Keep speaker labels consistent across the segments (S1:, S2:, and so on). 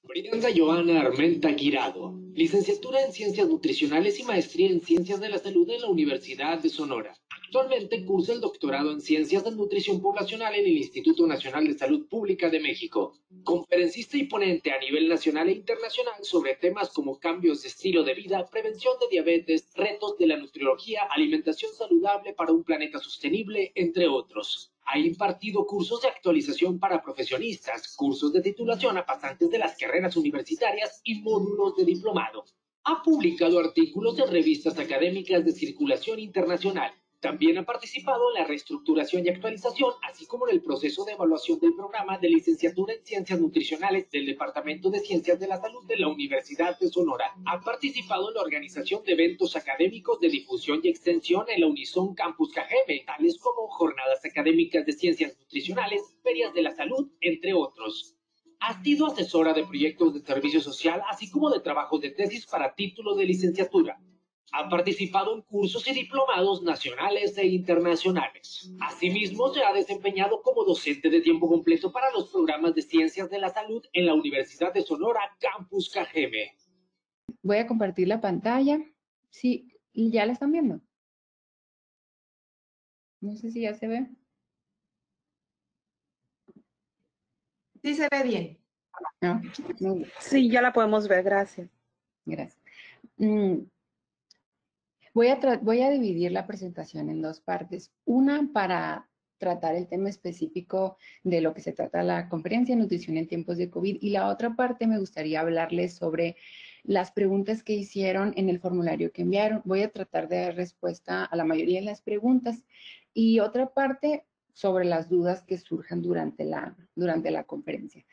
S1: Brianza Joana Armenta Guirado, licenciatura en Ciencias Nutricionales y maestría en Ciencias de la Salud en la Universidad de Sonora. Actualmente cursa el doctorado en Ciencias de Nutrición Poblacional en el Instituto Nacional de Salud Pública de México. Conferencista y ponente a nivel nacional e internacional sobre temas como cambios de estilo de vida, prevención de diabetes, retos de la nutriología, alimentación saludable para un planeta sostenible, entre otros. Ha impartido cursos de actualización para profesionistas, cursos de titulación a pasantes de las carreras universitarias y módulos de diplomado. Ha publicado artículos en revistas académicas de circulación internacional. También ha participado en la reestructuración y actualización, así como en el proceso de evaluación del programa de licenciatura en Ciencias Nutricionales del Departamento de Ciencias de la Salud de la Universidad de Sonora. Ha participado en la organización de eventos académicos de difusión y extensión en la Unison Campus Cajeme, tales como jornadas académicas de ciencias nutricionales, ferias de la salud, entre otros. Ha sido asesora de proyectos de servicio social, así como de trabajos de tesis para título de licenciatura. Ha participado en cursos y diplomados nacionales e internacionales. Asimismo, se ha desempeñado como docente de tiempo completo para los programas de Ciencias de la Salud en la Universidad de Sonora, Campus Cajeme.
S2: Voy a compartir la pantalla. Sí, ¿ya la están viendo? No sé si ya se ve.
S3: Sí, se ve bien.
S2: No, no.
S4: Sí, ya la podemos ver, gracias.
S2: Gracias. Voy a dividir la presentación en dos partes. Una para tratar el tema específico de lo que se trata la conferencia Nutrición en tiempos de COVID, y la otra parte me gustaría hablarles sobre las preguntas que hicieron en el formulario que enviaron. Voy a tratar de dar respuesta a la mayoría de las preguntas, y otra parte sobre las dudas que surjan durante la conferencia.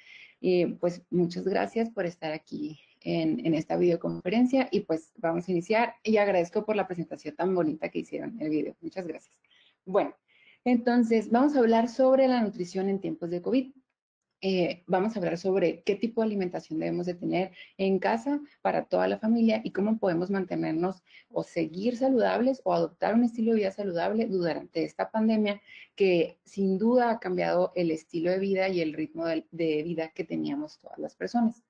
S2: Pues muchas gracias por estar aquí en esta videoconferencia, y pues vamos a iniciar, y agradezco por la presentación tan bonita que hicieron en el video. Muchas gracias. Bueno, entonces vamos a hablar sobre la nutrición en tiempos de COVID. Vamos a hablar sobre qué tipo de alimentación debemos de tener en casa para toda la familia y cómo podemos mantenernos o seguir saludables o adoptar un estilo de vida saludable durante esta pandemia que sin duda ha cambiado el estilo de vida y el ritmo de vida que teníamos todas las personas.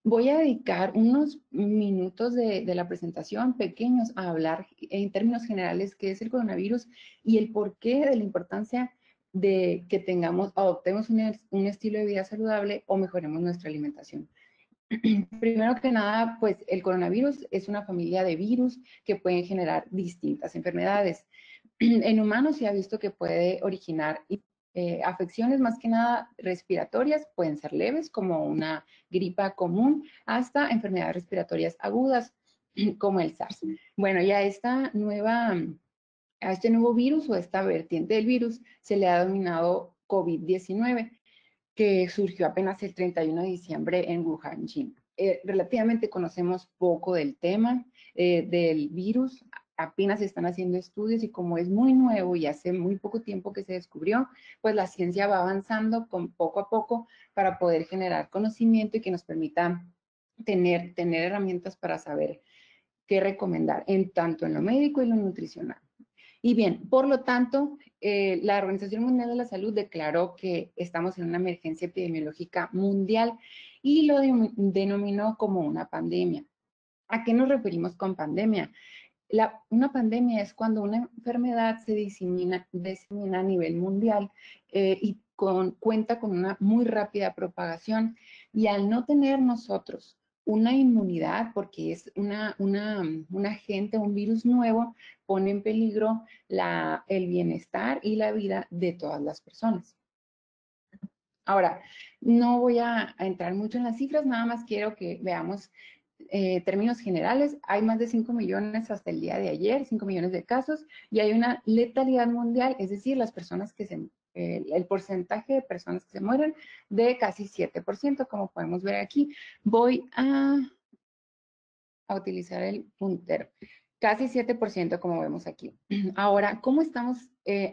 S2: Voy a dedicar unos minutos de la presentación pequeños a hablar en términos generales qué es el coronavirus y el porqué de la importancia de que adoptemos un estilo de vida saludable o mejoremos nuestra alimentación. Primero que nada, pues el coronavirus es una familia de virus que pueden generar distintas enfermedades. En humanos se ha visto que puede originar afecciones más que nada respiratorias, pueden ser leves como una gripa común, hasta enfermedades respiratorias agudas como el SARS. Bueno, ya a este nuevo virus o esta vertiente del virus se le ha denominado COVID-19, que surgió apenas el 31 de diciembre en Wuhan, China. Relativamente conocemos poco del tema del virus, apenas se están haciendo estudios, y como es muy nuevo y hace muy poco tiempo que se descubrió, pues la ciencia va avanzando poco a poco para poder generar conocimiento y que nos permita tener herramientas para saber qué recomendar, tanto en lo médico y lo nutricional. Y bien, por lo tanto, la Organización Mundial de la Salud declaró que estamos en una emergencia epidemiológica mundial y lo denominó como una pandemia. ¿A qué nos referimos con pandemia? Una pandemia es cuando una enfermedad se disemina a nivel mundial y cuenta con una muy rápida propagación, y al no tener nosotros una inmunidad, porque es un agente, un virus nuevo, pone en peligro el bienestar y la vida de todas las personas. Ahora, no voy a entrar mucho en las cifras, nada más quiero que veamos términos generales. Hay más de 5 millones hasta el día de ayer, 5 millones de casos, y hay una letalidad mundial, es decir, el porcentaje de personas que se mueren de casi 7%, como podemos ver aquí. Voy a utilizar el puntero. Casi 7%, como vemos aquí. Ahora, ¿cómo estamos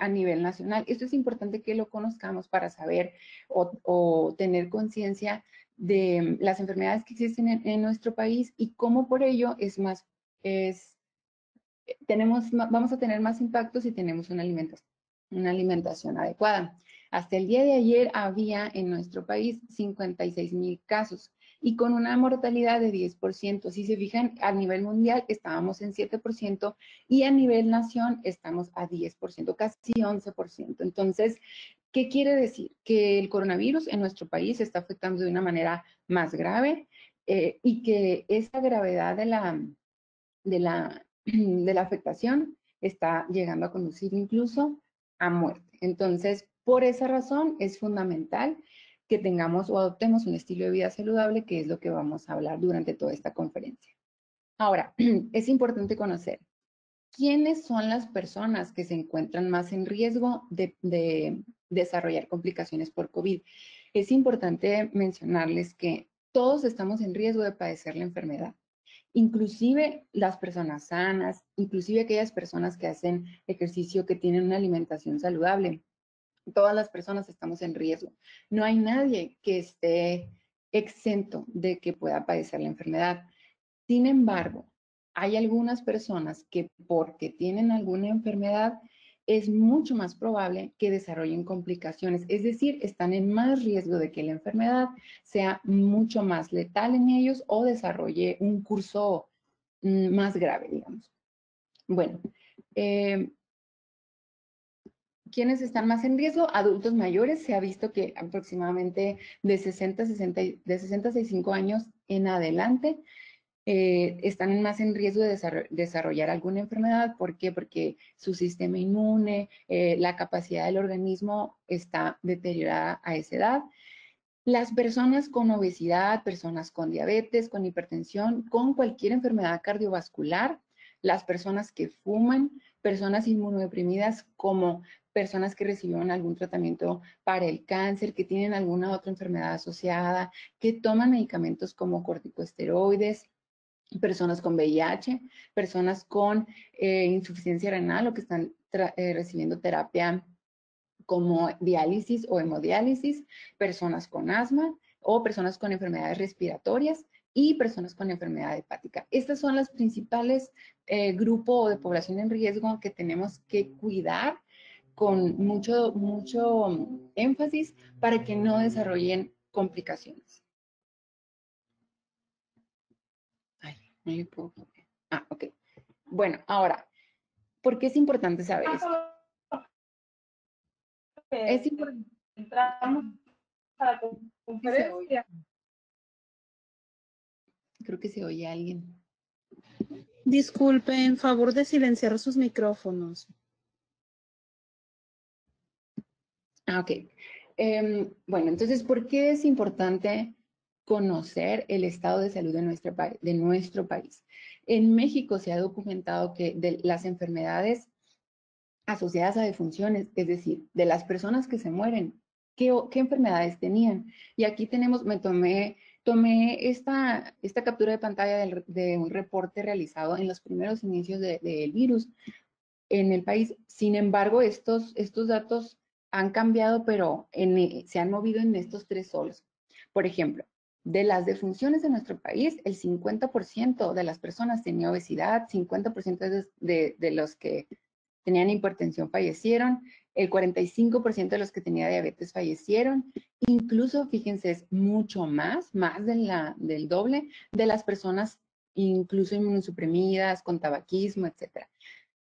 S2: a nivel nacional? Esto es importante que lo conozcamos para saber o tener conciencia de las enfermedades que existen en nuestro país y cómo por ello vamos a tener más impactos si tenemos una alimentación adecuada. Hasta el día de ayer había en nuestro país 56,000 casos y con una mortalidad de 10%. Si se fijan, a nivel mundial estábamos en 7% y a nivel nación estamos a 10%, casi 11%. Entonces, ¿qué quiere decir? Que el coronavirus en nuestro país está afectando de una manera más grave y que esa gravedad de la afectación está llegando a conducir incluso a muerte. Entonces, por esa razón es fundamental que tengamos o adoptemos un estilo de vida saludable, que es lo que vamos a hablar durante toda esta conferencia. Ahora, es importante conocer quiénes son las personas que se encuentran más en riesgo de desarrollar complicaciones por COVID. Es importante mencionarles que todos estamos en riesgo de padecer la enfermedad. Inclusive las personas sanas, inclusive aquellas personas que hacen ejercicio, que tienen una alimentación saludable. Todas las personas estamos en riesgo. No hay nadie que esté exento de que pueda padecer la enfermedad. Sin embargo, hay algunas personas que porque tienen alguna enfermedad es mucho más probable que desarrollen complicaciones, es decir, están en más riesgo de que la enfermedad sea mucho más letal en ellos o desarrolle un curso más grave, digamos. Bueno, ¿quiénes están más en riesgo? Adultos mayores. Se ha visto que aproximadamente de 60 a 65 años en adelante están más en riesgo de desarrollar alguna enfermedad. ¿Por qué? Porque su sistema inmune, la capacidad del organismo está deteriorada a esa edad. Las personas con obesidad, personas con diabetes, con hipertensión, con cualquier enfermedad cardiovascular, las personas que fuman, personas inmunodeprimidas como personas que recibieron algún tratamiento para el cáncer, que tienen alguna otra enfermedad asociada, que toman medicamentos como corticosteroides, personas con VIH, personas con insuficiencia renal o que están recibiendo terapia como diálisis o hemodiálisis, personas con asma o personas con enfermedades respiratorias y personas con enfermedad hepática. Estas son las principales grupos de población en riesgo que tenemos que cuidar con mucho énfasis para que no desarrollen complicaciones. Ay, no le puedo. Ah, ok. Bueno, ahora, ¿por qué es importante saber esto? Es importante.
S3: Entramos a la conferencia.
S2: Creo que se oye a alguien.
S4: Disculpe, en favor de silenciar sus micrófonos.
S2: Ah, ok. Bueno, entonces, ¿por qué es importante conocer el estado de salud de nuestro país? En México se ha documentado que de las enfermedades asociadas a defunciones, es decir, de las personas que se mueren, ¿qué enfermedades tenían? Y aquí tenemos, tomé esta captura de pantalla de un reporte realizado en los primeros inicios del virus en el país. Sin embargo, estos datos han cambiado, pero se han movido en estos 3 solos. Por ejemplo, de las defunciones de nuestro país, el 50% de las personas tenía obesidad, 50% de los que tenían hipertensión fallecieron, el 45% de los que tenían diabetes fallecieron, incluso, fíjense, es mucho más del doble de las personas incluso inmunosuprimidas, con tabaquismo, etcétera.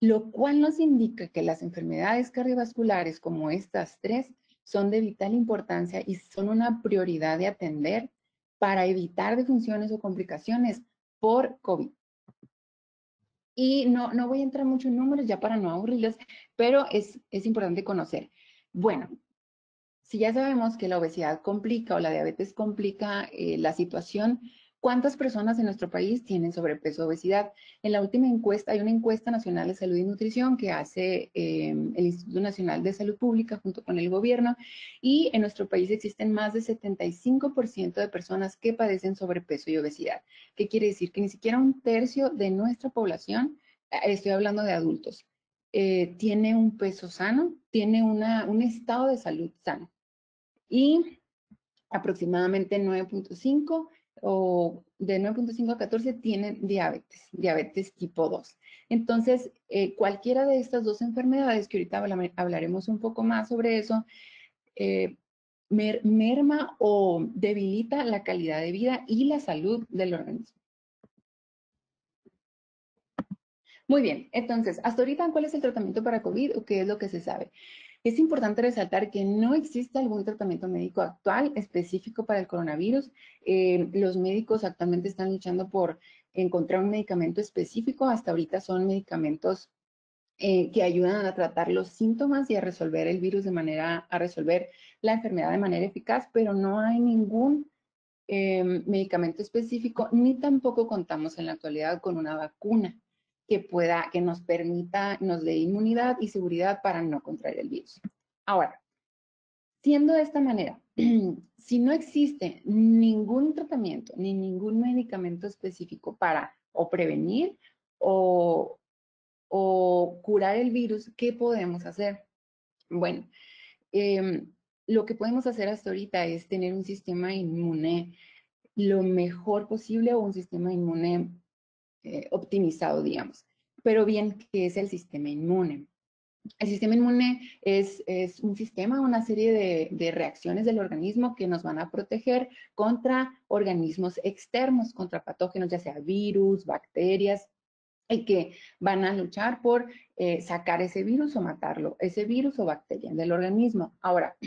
S2: Lo cual nos indica que las enfermedades cardiovasculares como estas 3 son de vital importancia y son una prioridad de atender para evitar defunciones o complicaciones por COVID. Y no voy a entrar mucho en números ya para no aburrirles, pero es importante conocer. Bueno, si ya sabemos que la obesidad complica o la diabetes complica la situación, ¿cuántas personas en nuestro país tienen sobrepeso o obesidad? En la última encuesta, hay una encuesta nacional de salud y nutrición que hace el Instituto Nacional de Salud Pública junto con el gobierno, y en nuestro país existen más de 75% de personas que padecen sobrepeso y obesidad. ¿Qué quiere decir? Que ni siquiera un tercio de nuestra población, estoy hablando de adultos, tiene un peso sano, tiene un estado de salud sano. Y aproximadamente 9.5 o de 9.5 a 14 tienen diabetes tipo 2. Entonces, cualquiera de estas 2 enfermedades, que ahorita hablaremos un poco más sobre eso, merma o debilita la calidad de vida y la salud del organismo. Muy bien, entonces, hasta ahorita, ¿cuál es el tratamiento para COVID o qué es lo que se sabe? Es importante resaltar que no existe algún tratamiento médico actual específico para el coronavirus. Los médicos actualmente están luchando por encontrar un medicamento específico. Hasta ahorita son medicamentos que ayudan a tratar los síntomas y a resolver el virus a resolver la enfermedad de manera eficaz, pero no hay ningún medicamento específico, ni tampoco contamos en la actualidad con una vacuna que nos permita, nos dé inmunidad y seguridad para no contraer el virus. Ahora, siendo de esta manera, si no existe ningún tratamiento ni ningún medicamento específico para o prevenir o curar el virus, ¿qué podemos hacer? Bueno, lo que podemos hacer hasta ahorita es tener un sistema inmune lo mejor posible o un sistema inmune optimizado, digamos. Pero bien, ¿qué es el sistema inmune? El sistema inmune es un sistema, una serie de reacciones del organismo que nos van a proteger contra organismos externos, contra patógenos, ya sea virus, bacterias, y que van a luchar por sacar ese virus o matarlo, ese virus o bacteria del organismo. Ahora,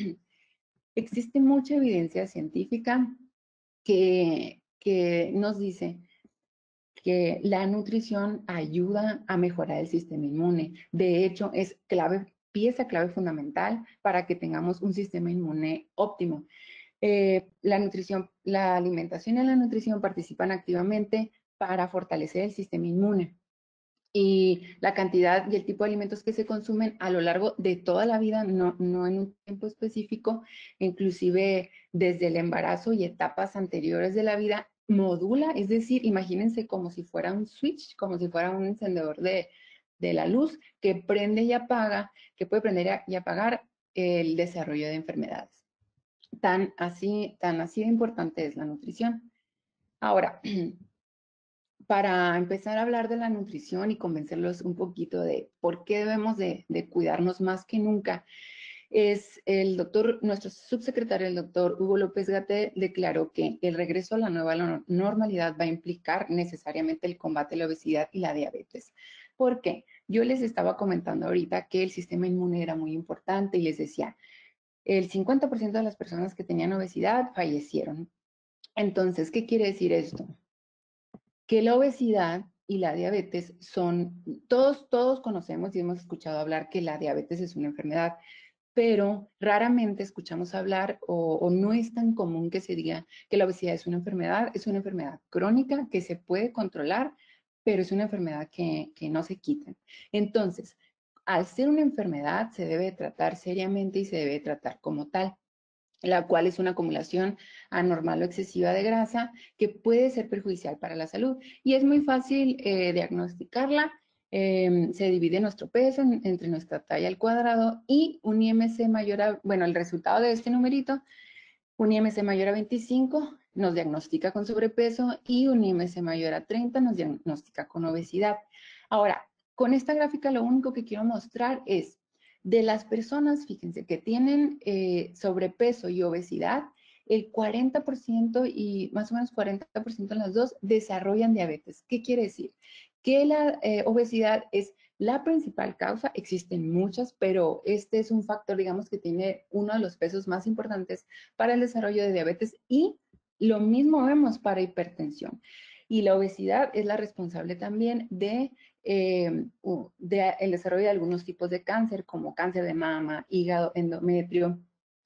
S2: existe mucha evidencia científica que nos dice que la nutrición ayuda a mejorar el sistema inmune. De hecho, es pieza clave fundamental para que tengamos un sistema inmune óptimo. La alimentación y la nutrición participan activamente para fortalecer el sistema inmune. Y la cantidad y el tipo de alimentos que se consumen a lo largo de toda la vida, no en un tiempo específico, inclusive desde el embarazo y etapas anteriores de la vida, modula, es decir, imagínense como si fuera un switch, como si fuera un encendedor de la luz que prende y apaga, que puede prender y apagar el desarrollo de enfermedades. Tan así de importante es la nutrición. Ahora, para empezar a hablar de la nutrición y convencerlos un poquito de por qué debemos de cuidarnos más que nunca, nuestro subsecretario, el doctor Hugo López-Gatell, declaró que el regreso a la nueva normalidad va a implicar necesariamente el combate a la obesidad y la diabetes. ¿Por qué? Yo les estaba comentando ahorita que el sistema inmune era muy importante y les decía, el 50% de las personas que tenían obesidad fallecieron. Entonces, ¿qué quiere decir esto? Que la obesidad y la diabetes todos conocemos y hemos escuchado hablar que la diabetes es una enfermedad, pero raramente escuchamos hablar o no es tan común que se diga que la obesidad es una enfermedad crónica que se puede controlar, pero es una enfermedad que no se quita. Entonces, al ser una enfermedad, se debe tratar seriamente y se debe tratar como tal, la cual es una acumulación anormal o excesiva de grasa que puede ser perjudicial para la salud. Y es muy fácil diagnosticarla. Se divide nuestro peso entre nuestra talla al cuadrado y un IMC mayor a, bueno, el resultado de este numerito, un IMC mayor a 25 nos diagnostica con sobrepeso y un IMC mayor a 30 nos diagnostica con obesidad. Ahora, con esta gráfica lo único que quiero mostrar es de las personas, fíjense, que tienen sobrepeso y obesidad, el 40% y más o menos 40% en las dos desarrollan diabetes. ¿Qué quiere decir? Que la obesidad es la principal causa, existen muchas, pero este es un factor, digamos, que tiene uno de los pesos más importantes para el desarrollo de diabetes y lo mismo vemos para hipertensión. Y la obesidad es la responsable también de el desarrollo de algunos tipos de cáncer, como cáncer de mama, hígado, endometrio.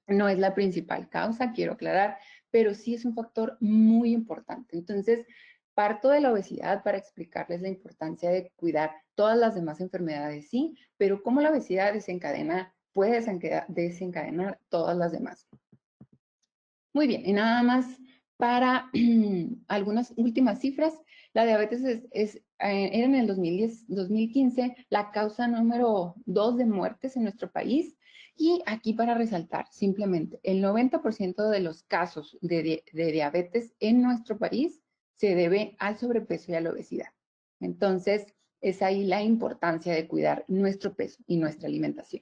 S2: No es la principal causa, quiero aclarar, pero sí es un factor muy importante. Entonces, parto de la obesidad para explicarles la importancia de cuidar todas las demás enfermedades, sí, pero cómo la obesidad puede desencadenar todas las demás. Muy bien, y nada más para algunas últimas cifras, la diabetes era en el 2015 la causa número 2 de muertes en nuestro país. Y aquí para resaltar, simplemente, el 90% de los casos de diabetes en nuestro país se debe al sobrepeso y a la obesidad. Entonces, es ahí la importancia de cuidar nuestro peso y nuestra alimentación.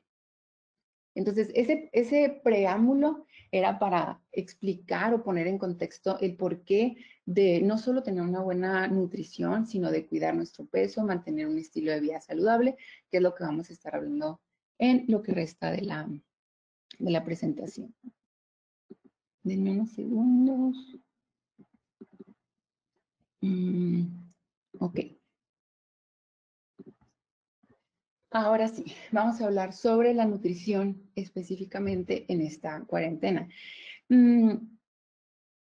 S2: Entonces, ese preámbulo era para explicar o poner en contexto el porqué de no solo tener una buena nutrición, sino de cuidar nuestro peso, mantener un estilo de vida saludable, que es lo que vamos a estar hablando en lo que resta de la presentación. Denme unos segundos. Ok. Ahora sí, vamos a hablar sobre la nutrición específicamente en esta cuarentena.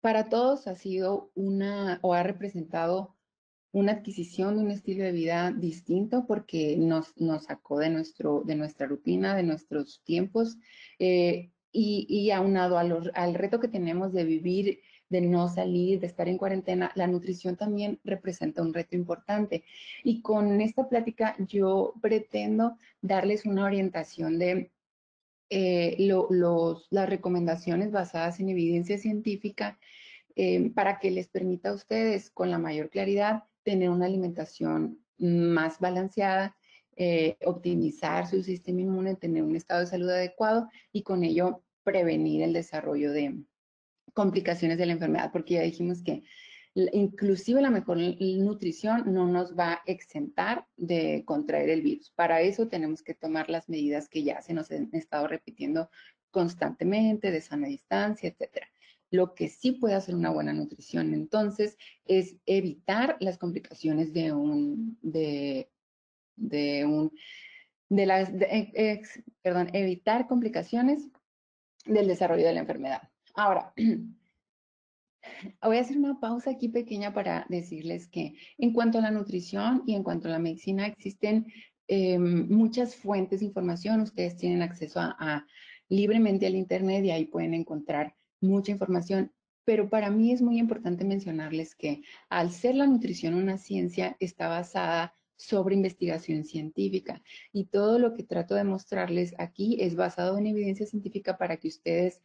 S2: Para todos ha sido o ha representado una adquisición de un estilo de vida distinto porque nos sacó de nuestra rutina, de nuestros tiempos, y aunado al reto que tenemos de vivir, de no salir, de estar en cuarentena, la nutrición también representa un reto importante. Y con esta plática yo pretendo darles una orientación de las recomendaciones basadas en evidencia científica, para que les permita a ustedes con la mayor claridad tener una alimentación más balanceada, optimizar su sistema inmune, tener un estado de salud adecuado y con ello prevenir el desarrollo de complicaciones de la enfermedad, porque ya dijimos que inclusive la mejor nutrición no nos va a exentar de contraer el virus. Para eso tenemos que tomar las medidas que ya se nos han estado repitiendo constantemente, de sana distancia, etcétera. Lo que sí puede hacer una buena nutrición, entonces, es evitar las complicaciones evitar complicaciones del desarrollo de la enfermedad. Ahora, voy a hacer una pausa aquí pequeña para decirles que en cuanto a la nutrición y en cuanto a la medicina existen muchas fuentes de información. Ustedes tienen acceso libremente al Internet y ahí pueden encontrar mucha información. Pero para mí es muy importante mencionarles que al ser la nutrición una ciencia, está basada sobre investigación científica. Y todo lo que trato de mostrarles aquí es basado en evidencia científica para que ustedes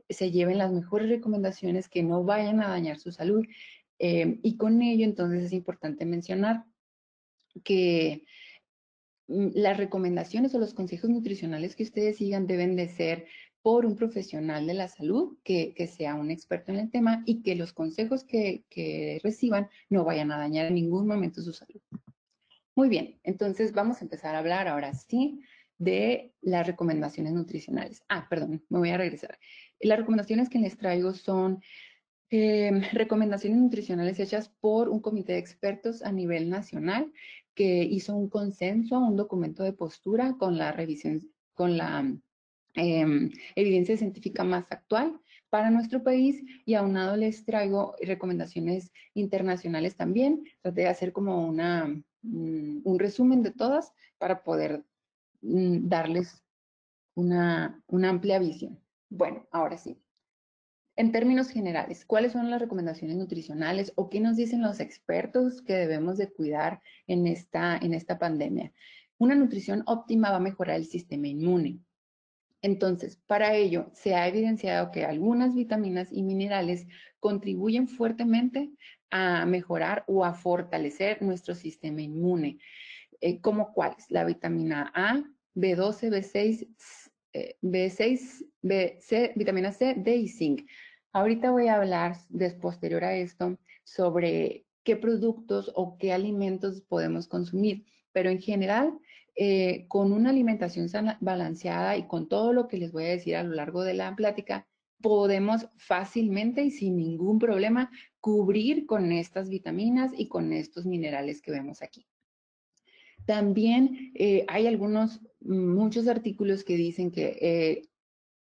S2: se lleven las mejores recomendaciones que no vayan a dañar su salud. Y con ello, entonces, es importante mencionar que las recomendaciones o los consejos nutricionales que ustedes sigan deben de ser por un profesional de la salud que sea un experto en el tema y que los consejos que reciban no vayan a dañar en ningún momento su salud. Muy bien, entonces vamos a empezar a hablar ahora sí de las recomendaciones nutricionales. Perdón, me voy a regresar. Las recomendaciones que les traigo son recomendaciones nutricionales hechas por un comité de expertos a nivel nacional que hizo un consenso, un documento de postura con la revisión, con la evidencia científica más actual para nuestro país, y aunado les traigo recomendaciones internacionales también. Traté de hacer como un resumen de todas para poder darles una amplia visión. Bueno, ahora sí. En términos generales, ¿cuáles son las recomendaciones nutricionales o qué nos dicen los expertos que debemos de cuidar en esta pandemia? Una nutrición óptima va a mejorar el sistema inmune. Entonces, para ello, se ha evidenciado que algunas vitaminas y minerales contribuyen fuertemente a mejorar o a fortalecer nuestro sistema inmune. ¿Cómo cuáles? La vitamina A, B12, B6, B6, vitamina C, D y zinc. Ahorita voy a hablar, posterior a esto, sobre qué productos o qué alimentos podemos consumir, pero en general, con una alimentación sana, balanceada y con todo lo que les voy a decir a lo largo de la plática, podemos fácilmente y sin ningún problema cubrir con estas vitaminas y con estos minerales que vemos aquí. También hay muchos artículos que dicen que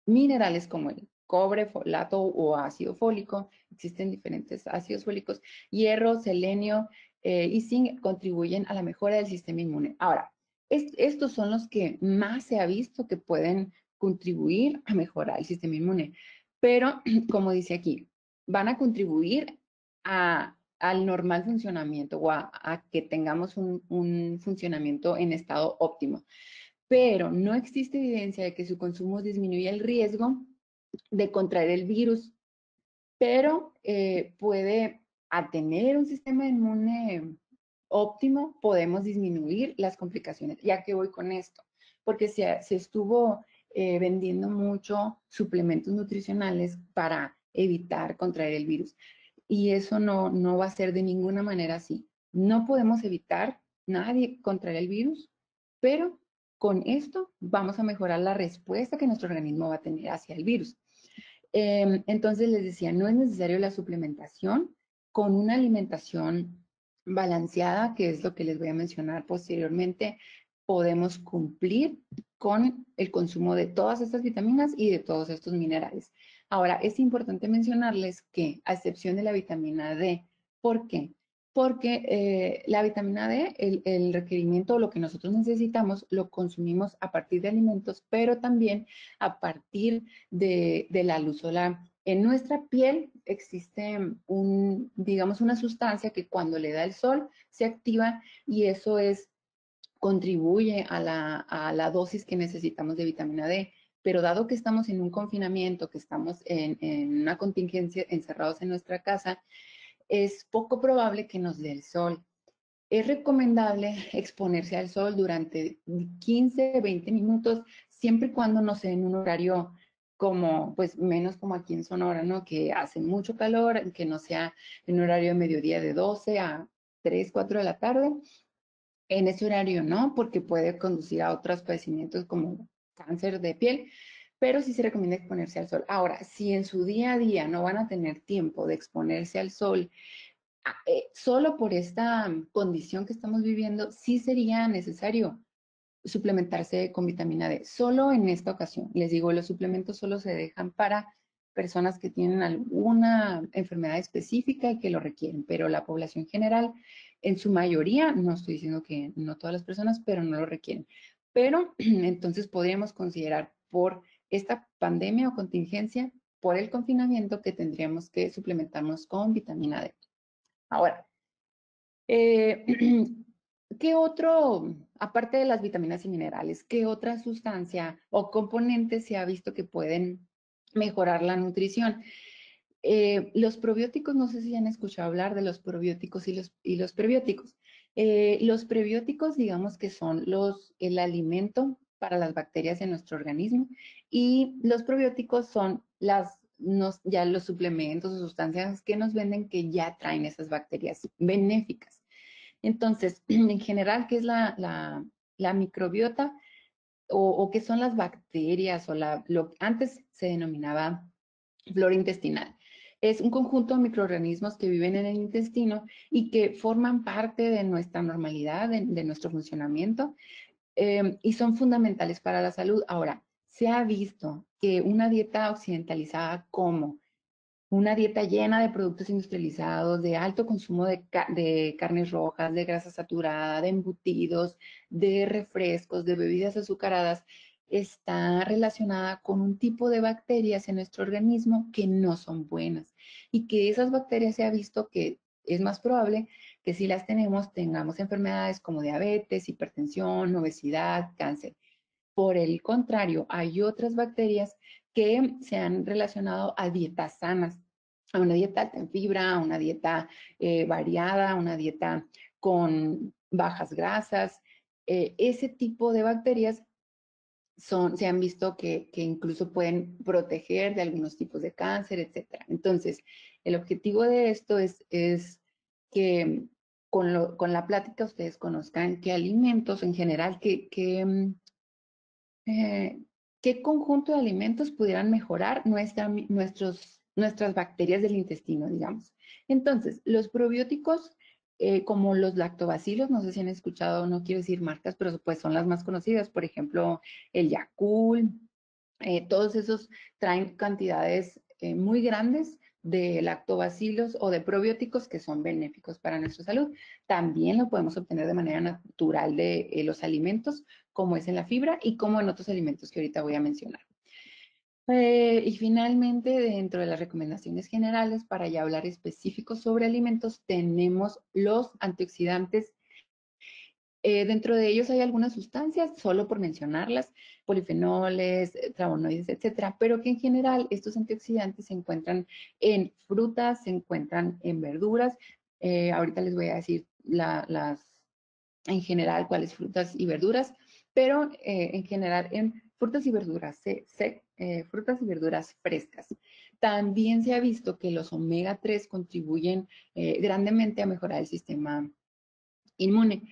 S2: minerales como el cobre, folato o ácido fólico, existen diferentes ácidos fólicos, hierro, selenio y zinc contribuyen a la mejora del sistema inmune. Ahora, estos son los que más se ha visto que pueden contribuir a mejorar el sistema inmune, pero como dice aquí, van a contribuir al normal funcionamiento o a que tengamos un funcionamiento en estado óptimo, pero no existe evidencia de que su consumo disminuya el riesgo de contraer el virus, pero a tener un sistema inmune óptimo, podemos disminuir las complicaciones. ¿Ya que voy con esto? Porque se estuvo vendiendo mucho suplementos nutricionales para evitar contraer el virus. Y eso no va a ser de ninguna manera así. No podemos evitar nadie contraer el virus, pero con esto vamos a mejorar la respuesta que nuestro organismo va a tener hacia el virus. Entonces les decía, no es necesario la suplementación con una alimentación balanceada, que es lo que les voy a mencionar posteriormente. Podemos cumplir con el consumo de todas estas vitaminas y de todos estos minerales. Ahora, es importante mencionarles que, a excepción de la vitamina D, ¿por qué? Porque la vitamina D, el requerimiento o lo que nosotros necesitamos, lo consumimos a partir de alimentos, pero también a partir de la luz solar. En nuestra piel existe digamos, una sustancia que cuando le da el sol se activa y eso contribuye a la dosis que necesitamos de vitamina D. Pero dado que estamos en un confinamiento, que estamos en una contingencia encerrados en nuestra casa, es poco probable que nos dé el sol. Es recomendable exponerse al sol durante 15, 20 minutos, siempre y cuando no sea en un horario como, pues menos como aquí en Sonora, ¿no? Que hace mucho calor, que no sea en un horario de mediodía de 12 a 3, 4 de la tarde. En ese horario no, porque puede conducir a otros padecimientos como cáncer de piel, pero sí se recomienda exponerse al sol. Ahora, si en su día a día no van a tener tiempo de exponerse al sol, solo por esta condición que estamos viviendo, sí sería necesario suplementarse con vitamina D. Solo en esta ocasión. Les digo, los suplementos solo se dejan para personas que tienen alguna enfermedad específica y que lo requieren, pero la población general, en su mayoría, no estoy diciendo que no todas las personas, pero no lo requieren. Pero entonces podríamos considerar por esta pandemia o contingencia, por el confinamiento, que tendríamos que suplementarnos con vitamina D. Ahora, eh, ¿qué otro, aparte de las vitaminas y minerales, qué otra sustancia o componente se ha visto que pueden mejorar la nutrición? Los probióticos, no sé si han escuchado hablar de los probióticos y los prebióticos. Los prebióticos, digamos que son el alimento para las bacterias de nuestro organismo y los probióticos son ya los suplementos o sustancias que nos venden que ya traen esas bacterias benéficas. Entonces, en general, ¿qué es la microbiota o qué son las bacterias o lo que antes se denominaba flora intestinal? Es un conjunto de microorganismos que viven en el intestino y que forman parte de nuestra normalidad, de nuestro funcionamiento, y son fundamentales para la salud. Ahora, se ha visto que una dieta occidentalizada como una dieta llena de productos industrializados, de alto consumo de carnes rojas, de grasa saturada, de embutidos, de refrescos, de bebidas azucaradas, está relacionada con un tipo de bacterias en nuestro organismo que no son buenas y que esas bacterias se ha visto que es más probable que si las tenemos tengamos enfermedades como diabetes, hipertensión, obesidad, cáncer. Por el contrario, hay otras bacterias que se han relacionado a dietas sanas, a una dieta alta en fibra, a una dieta variada, a una dieta con bajas grasas. Ese tipo de bacterias se han visto que incluso pueden proteger de algunos tipos de cáncer, etcétera. Entonces, el objetivo de esto es que con la plática ustedes conozcan qué alimentos en general, eh, ¿qué conjunto de alimentos pudieran mejorar nuestras bacterias del intestino, digamos? Entonces, los probióticos, como los lactobacilos, no sé si han escuchado, no quiero decir marcas, pero pues son las más conocidas, por ejemplo, el Yakult, todos esos traen cantidades muy grandes de lactobacilos o de probióticos que son benéficos para nuestra salud. También lo podemos obtener de manera natural de los alimentos, como es en la fibra y como en otros alimentos que ahorita voy a mencionar. Y finalmente, dentro de las recomendaciones generales, para ya hablar específicos sobre alimentos, tenemos los antioxidantes. Dentro de ellos hay algunas sustancias, solo por mencionarlas, polifenoles, flavonoides, etcétera, pero que en general estos antioxidantes se encuentran en frutas, se encuentran en verduras. Ahorita les voy a decir en general cuáles frutas y verduras, pero en general en frutas y verduras, frutas y verduras frescas. También se ha visto que los omega 3 contribuyen grandemente a mejorar el sistema inmune.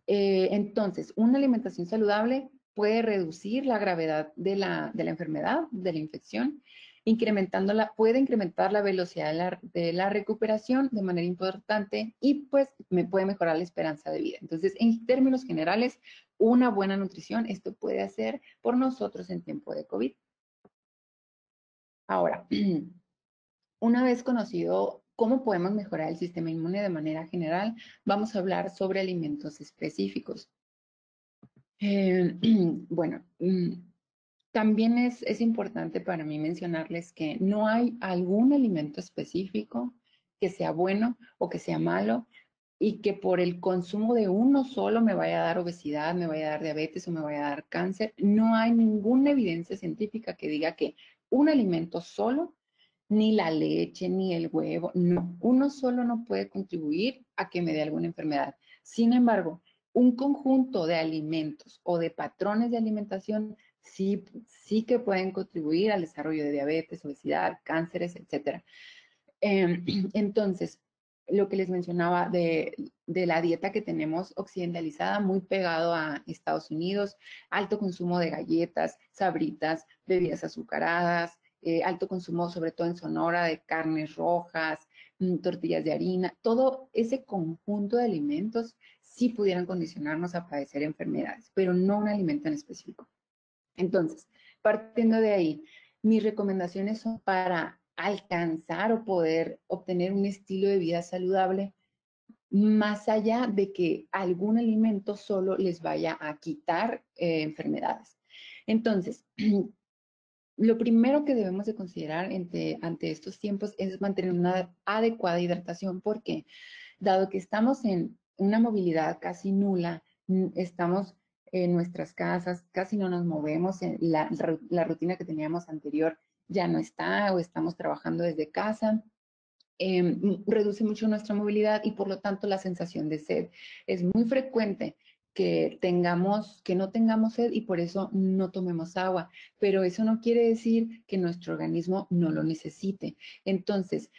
S2: Entonces, una alimentación saludable puede reducir la gravedad de la enfermedad, de la infección, puede incrementar la velocidad de la recuperación de manera importante y pues puede mejorar la esperanza de vida. Entonces, en términos generales, una buena nutrición, esto puede hacer por nosotros en tiempo de COVID. Ahora, una vez conocido cómo podemos mejorar el sistema inmune de manera general, vamos a hablar sobre alimentos específicos. Bueno, también es importante para mí mencionarles que no hay algún alimento específico que sea bueno o que sea malo y que por el consumo de uno solo me vaya a dar obesidad, me vaya a dar diabetes o me vaya a dar cáncer. No hay ninguna evidencia científica que diga que un alimento solo, ni la leche, ni el huevo, no, uno solo no puede contribuir a que me dé alguna enfermedad. Sin embargo, un conjunto de alimentos o de patrones de alimentación sí que pueden contribuir al desarrollo de diabetes, obesidad, cánceres, etcétera. Entonces, lo que les mencionaba de la dieta que tenemos occidentalizada, muy pegado a Estados Unidos, alto consumo de galletas, sabritas, bebidas azucaradas, alto consumo, sobre todo en Sonora, de carnes rojas, tortillas de harina, todo ese conjunto de alimentos sí pudieran condicionarnos a padecer enfermedades, pero no un alimento en específico. Entonces, partiendo de ahí, mis recomendaciones son para alcanzar o poder obtener un estilo de vida saludable, más allá de que algún alimento solo les vaya a quitar enfermedades. Entonces, lo primero que debemos de considerar ante estos tiempos es mantener una adecuada hidratación, porque dado que estamos en una movilidad casi nula, estamos en nuestras casas, casi no nos movemos, la rutina que teníamos anterior ya no está o estamos trabajando desde casa, reduce mucho nuestra movilidad y por lo tanto la sensación de sed. Es muy frecuente que no tengamos sed y por eso no tomemos agua, pero eso no quiere decir que nuestro organismo no lo necesite. Entonces,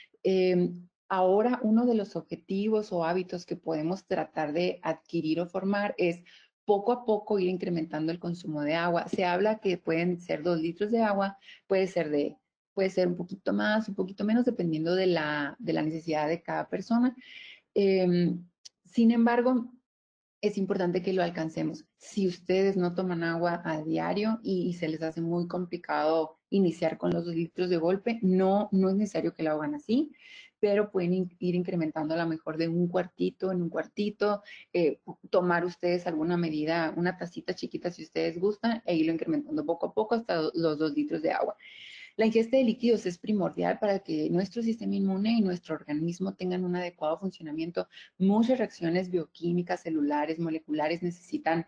S2: ahora uno de los objetivos o hábitos que podemos tratar de adquirir o formar es poco a poco ir incrementando el consumo de agua. Se habla que pueden ser 2 litros de agua, puede ser un poquito más, un poquito menos, dependiendo de la necesidad de cada persona. Sin embargo, es importante que lo alcancemos. Si ustedes no toman agua a diario y se les hace muy complicado iniciar con los 2 litros de golpe, no es necesario que lo hagan así, pero pueden ir incrementando a lo mejor de un cuartito en un cuartito, tomar ustedes alguna medida, una tacita chiquita si ustedes gustan, e irlo incrementando poco a poco hasta los 2 litros de agua. La ingesta de líquidos es primordial para que nuestro sistema inmune y nuestro organismo tengan un adecuado funcionamiento. Muchas reacciones bioquímicas, celulares, moleculares necesitan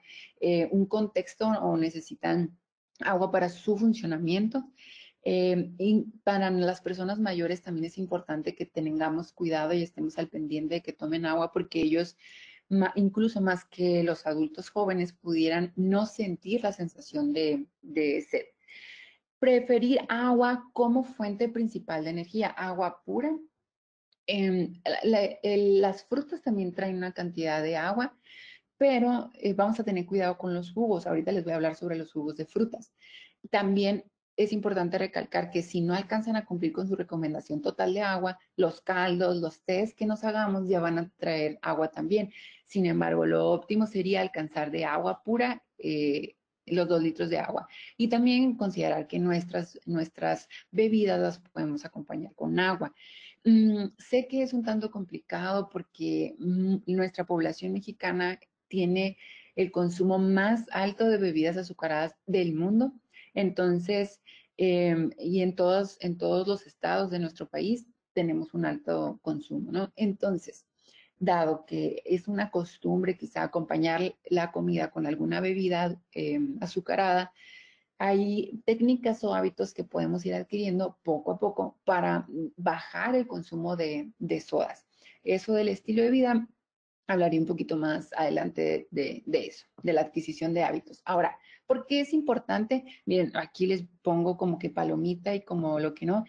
S2: un contexto o necesitan agua para su funcionamiento. Y para las personas mayores también es importante que tengamos cuidado y estemos al pendiente de que tomen agua porque ellos, incluso más que los adultos jóvenes, pudieran no sentir la sensación de sed. Preferir agua como fuente principal de energía, agua pura. Las frutas también traen una cantidad de agua, pero vamos a tener cuidado con los jugos. Ahorita les voy a hablar sobre los jugos de frutas. También es importante recalcar que si no alcanzan a cumplir con su recomendación total de agua, los caldos, los tés que nos hagamos ya van a traer agua también. Sin embargo, lo óptimo sería alcanzar de agua pura los 2 litros de agua. Y también considerar que nuestras bebidas las podemos acompañar con agua. Sé que es un tanto complicado porque nuestra población mexicana tiene el consumo más alto de bebidas azucaradas del mundo. Entonces, y en todos los estados de nuestro país tenemos un alto consumo, ¿no? Entonces, dado que es una costumbre quizá acompañar la comida con alguna bebida azucarada, hay técnicas o hábitos que podemos ir adquiriendo poco a poco para bajar el consumo de sodas. Eso del estilo de vida, hablaré un poquito más adelante de eso, de la adquisición de hábitos. Ahora, ¿Por qué es importante? Miren, aquí les pongo como que palomita y como lo que no.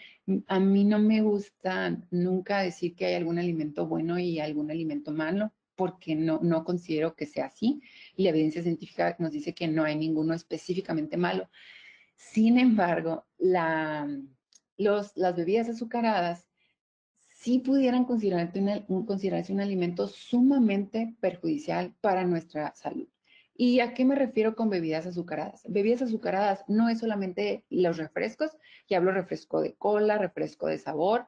S2: A mí no me gusta nunca decir que hay algún alimento bueno y algún alimento malo, porque no considero que sea así. Y la evidencia científica nos dice que no hay ninguno específicamente malo. Sin embargo, las bebidas azucaradas sí pudieran considerarse un alimento sumamente perjudicial para nuestra salud. ¿Y a qué me refiero con bebidas azucaradas? Bebidas azucaradas no es solamente los refrescos, y hablo refresco de cola, refresco de sabor.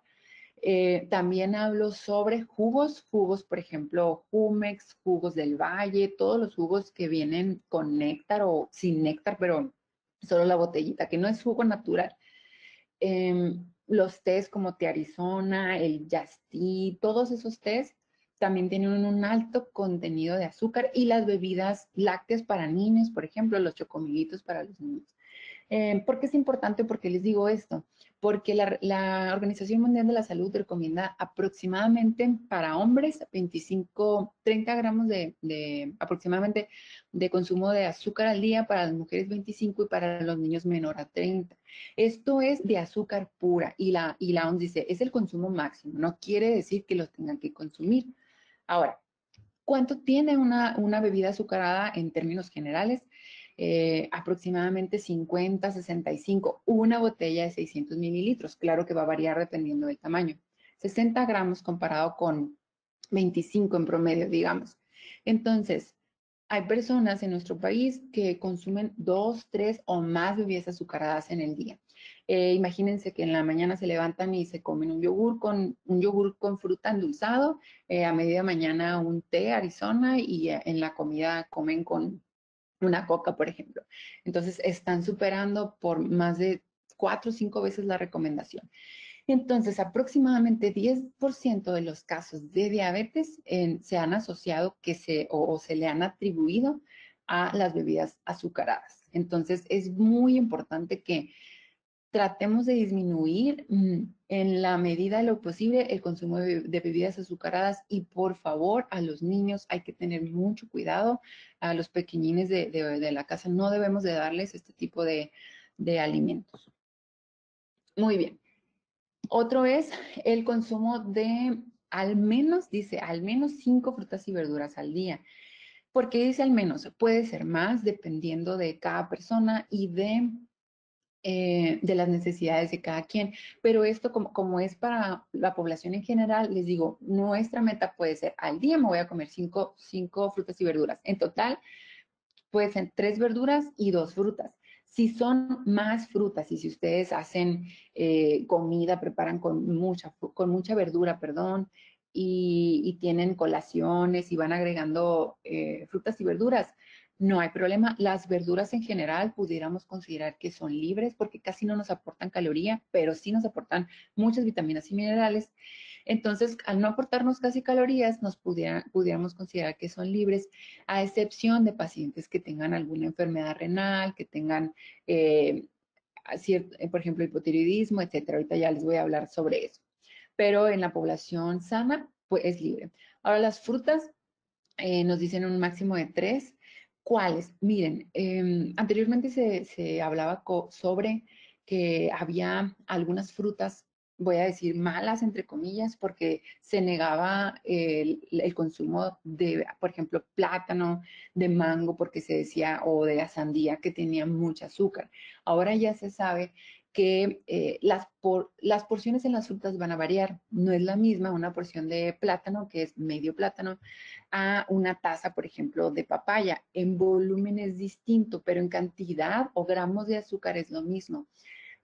S2: También hablo sobre jugos, por ejemplo, Jumex, jugos del Valle, todos los jugos que vienen con néctar o sin néctar, pero solo la botellita, que no es jugo natural. Los tés como té Arizona, el Just, todos esos tés también tienen un alto contenido de azúcar, y las bebidas lácteas para niños, por ejemplo, los chocomilitos para los niños. ¿Por qué es importante? ¿Por qué les digo esto? Porque la Organización Mundial de la Salud recomienda aproximadamente para hombres 30 gramos aproximadamente de consumo de azúcar al día, para las mujeres 25 y para los niños menor a 30. Esto es de azúcar pura, y la OMS dice, es el consumo máximo, no quiere decir que los tengan que consumir. Ahora, ¿cuánto tiene una bebida azucarada en términos generales? Aproximadamente 50, 65, una botella de 600 mililitros. Claro que va a variar dependiendo del tamaño. 60 gramos comparado con 25 en promedio, digamos. Entonces, hay personas en nuestro país que consumen 2, 3 o más bebidas azucaradas en el día. Imagínense que en la mañana se levantan y se comen un yogur con fruta endulzado, a media mañana un té Arizona, y en la comida comen con una coca, por ejemplo. Entonces, están superando por más de 4 o 5 veces la recomendación. Entonces, aproximadamente 10% de los casos de diabetes se han asociado o se le han atribuido a las bebidas azucaradas. Entonces, es muy importante que tratemos de disminuir en la medida de lo posible el consumo de bebidas azucaradas, y por favor a los niños hay que tener mucho cuidado. A los pequeñines de la casa no debemos de darles este tipo de alimentos. Muy bien. Otro es el consumo de dice al menos 5 frutas y verduras al día. ¿Por qué dice al menos? Puede ser más dependiendo de cada persona y de las necesidades de cada quien. Pero esto, como es para la población en general, les digo, nuestra meta puede ser al día me voy a comer 5 frutas y verduras. En total, puede ser 3 verduras y 2 frutas. Si son más frutas y si ustedes hacen comida, preparan con mucha verdura, perdón, y tienen colaciones y van agregando frutas y verduras, no hay problema. Las verduras en general pudiéramos considerar que son libres porque casi no nos aportan caloría, pero sí nos aportan muchas vitaminas y minerales. Entonces, al no aportarnos casi calorías, pudiéramos considerar que son libres, a excepción de pacientes que tengan alguna enfermedad renal, que tengan, por ejemplo, hipotiroidismo, etcétera. Ahorita ya les voy a hablar sobre eso. Pero en la población sana, pues es libre. Ahora, las frutas nos dicen un máximo de 3. ¿Cuáles? Miren, anteriormente se hablaba sobre que había algunas frutas, voy a decir malas, entre comillas, porque se negaba el consumo de, por ejemplo, plátano, de mango, porque se decía, o de la sandía, que tenía mucho azúcar. Ahora ya se sabe que las porciones en las frutas van a variar. No es la misma una porción de plátano, que es medio plátano, a una taza, por ejemplo, de papaya. En volumen es distinto, pero en cantidad o gramos de azúcar es lo mismo.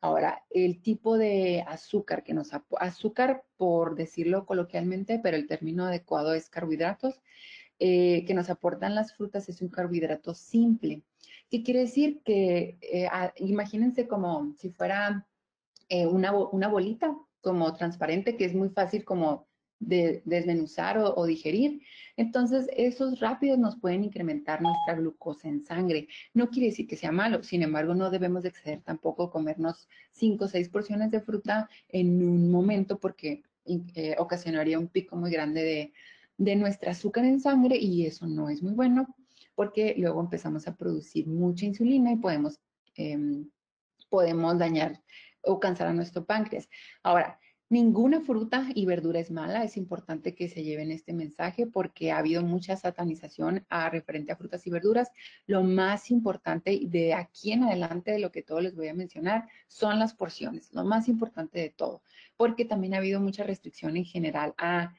S2: Ahora, el tipo de azúcar azúcar por decirlo coloquialmente, pero el término adecuado es carbohidratos, que nos aportan las frutas, es un carbohidrato simple. ¿Qué quiere decir? Que imagínense como si fuera una bolita como transparente, que es muy fácil como de desmenuzar o digerir. Entonces, esos rápidos nos pueden incrementar nuestra glucosa en sangre. No quiere decir que sea malo, sin embargo, no debemos de exceder tampoco comernos 5 o 6 porciones de fruta en un momento, porque ocasionaría un pico muy grande de nuestra azúcar en sangre, y eso no es muy bueno. porque luego empezamos a producir mucha insulina y podemos dañar o cansar a nuestro páncreas. Ahora, ninguna fruta y verdura es mala. Es importante que se lleven este mensaje porque ha habido mucha satanización referente a frutas y verduras. Lo más importante de aquí en adelante de lo que todo les voy a mencionar son las porciones, lo más importante de todo, porque también ha habido mucha restricción en general a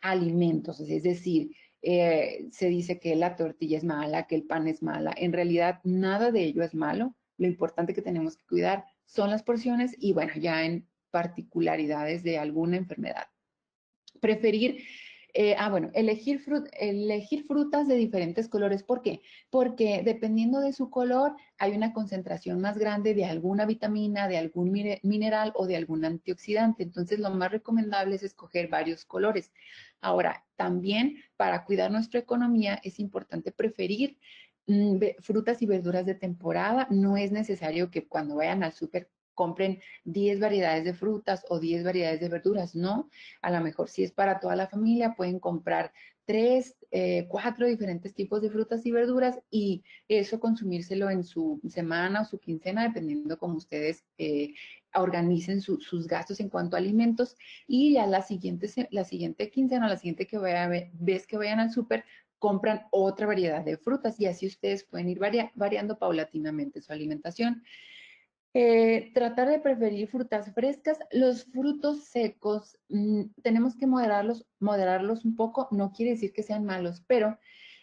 S2: alimentos, es decir, se dice que la tortilla es mala, que el pan es mala. En realidad, nada de ello es malo. Lo importante que tenemos que cuidar son las porciones y, bueno, ya en particularidades de alguna enfermedad. Preferir, elegir frutas de diferentes colores. ¿Por qué? Porque dependiendo de su color, hay una concentración más grande de alguna vitamina, de algún mineral o de algún antioxidante. Entonces, lo más recomendable es escoger varios colores. Ahora, también para cuidar nuestra economía es importante preferir frutas y verduras de temporada. No es necesario que cuando vayan al súper compren 10 variedades de frutas o 10 variedades de verduras, no. A lo mejor si es para toda la familia, pueden comprar 3, 4 diferentes tipos de frutas y verduras y eso consumírselo en su semana o su quincena, dependiendo cómo ustedes organicen sus gastos en cuanto a alimentos. Y ya la siguiente quincena o la siguiente vez que vayan al súper, compran otra variedad de frutas y así ustedes pueden ir variando paulatinamente su alimentación. Tratar de preferir frutas frescas. Los frutos secos, tenemos que moderarlos un poco. No quiere decir que sean malos, pero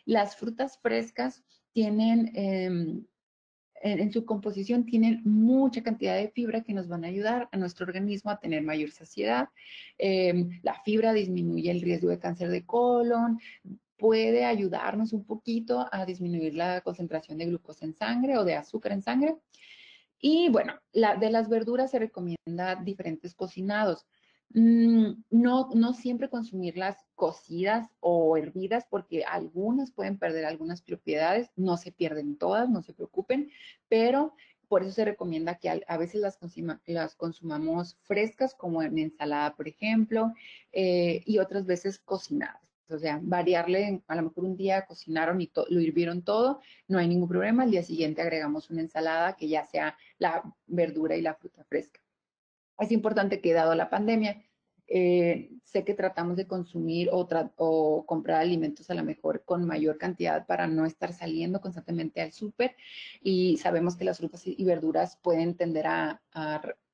S2: las frutas frescas tienen, en su composición, tienen mucha cantidad de fibra que nos van a ayudar a nuestro organismo a tener mayor saciedad. La fibra disminuye el riesgo de cáncer de colon, puede ayudarnos un poquito a disminuir la concentración de glucosa en sangre o de azúcar en sangre. Y bueno, de las verduras se recomienda diferentes cocinados. No siempre consumirlas cocidas o hervidas porque algunas pueden perder algunas propiedades, no se pierden todas, no se preocupen, pero por eso se recomienda que a veces las consumamos frescas como en ensalada, por ejemplo, y otras veces cocinadas. O sea, variarle, a lo mejor un día cocinaron y lo hirvieron todo, no hay ningún problema. Al día siguiente agregamos una ensalada que ya sea la verdura y la fruta fresca. Es importante que dado la pandemia, sé que tratamos de consumir o comprar alimentos a lo mejor con mayor cantidad para no estar saliendo constantemente al súper y sabemos que las frutas y verduras pueden tender a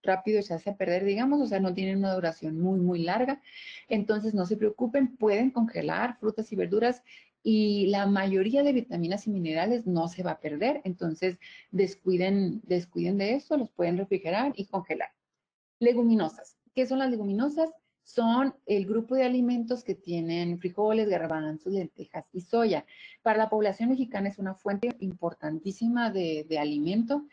S2: rápido echarse a perder, digamos, o sea, no tienen una duración muy, muy larga. Entonces, no se preocupen, pueden congelar frutas y verduras y la mayoría de vitaminas y minerales no se va a perder. Entonces, descuiden de eso, los pueden refrigerar y congelar. Leguminosas. ¿Qué son las leguminosas? Son el grupo de alimentos que tienen frijoles, garbanzos, lentejas y soya. Para la población mexicana es una fuente importantísima de alimento.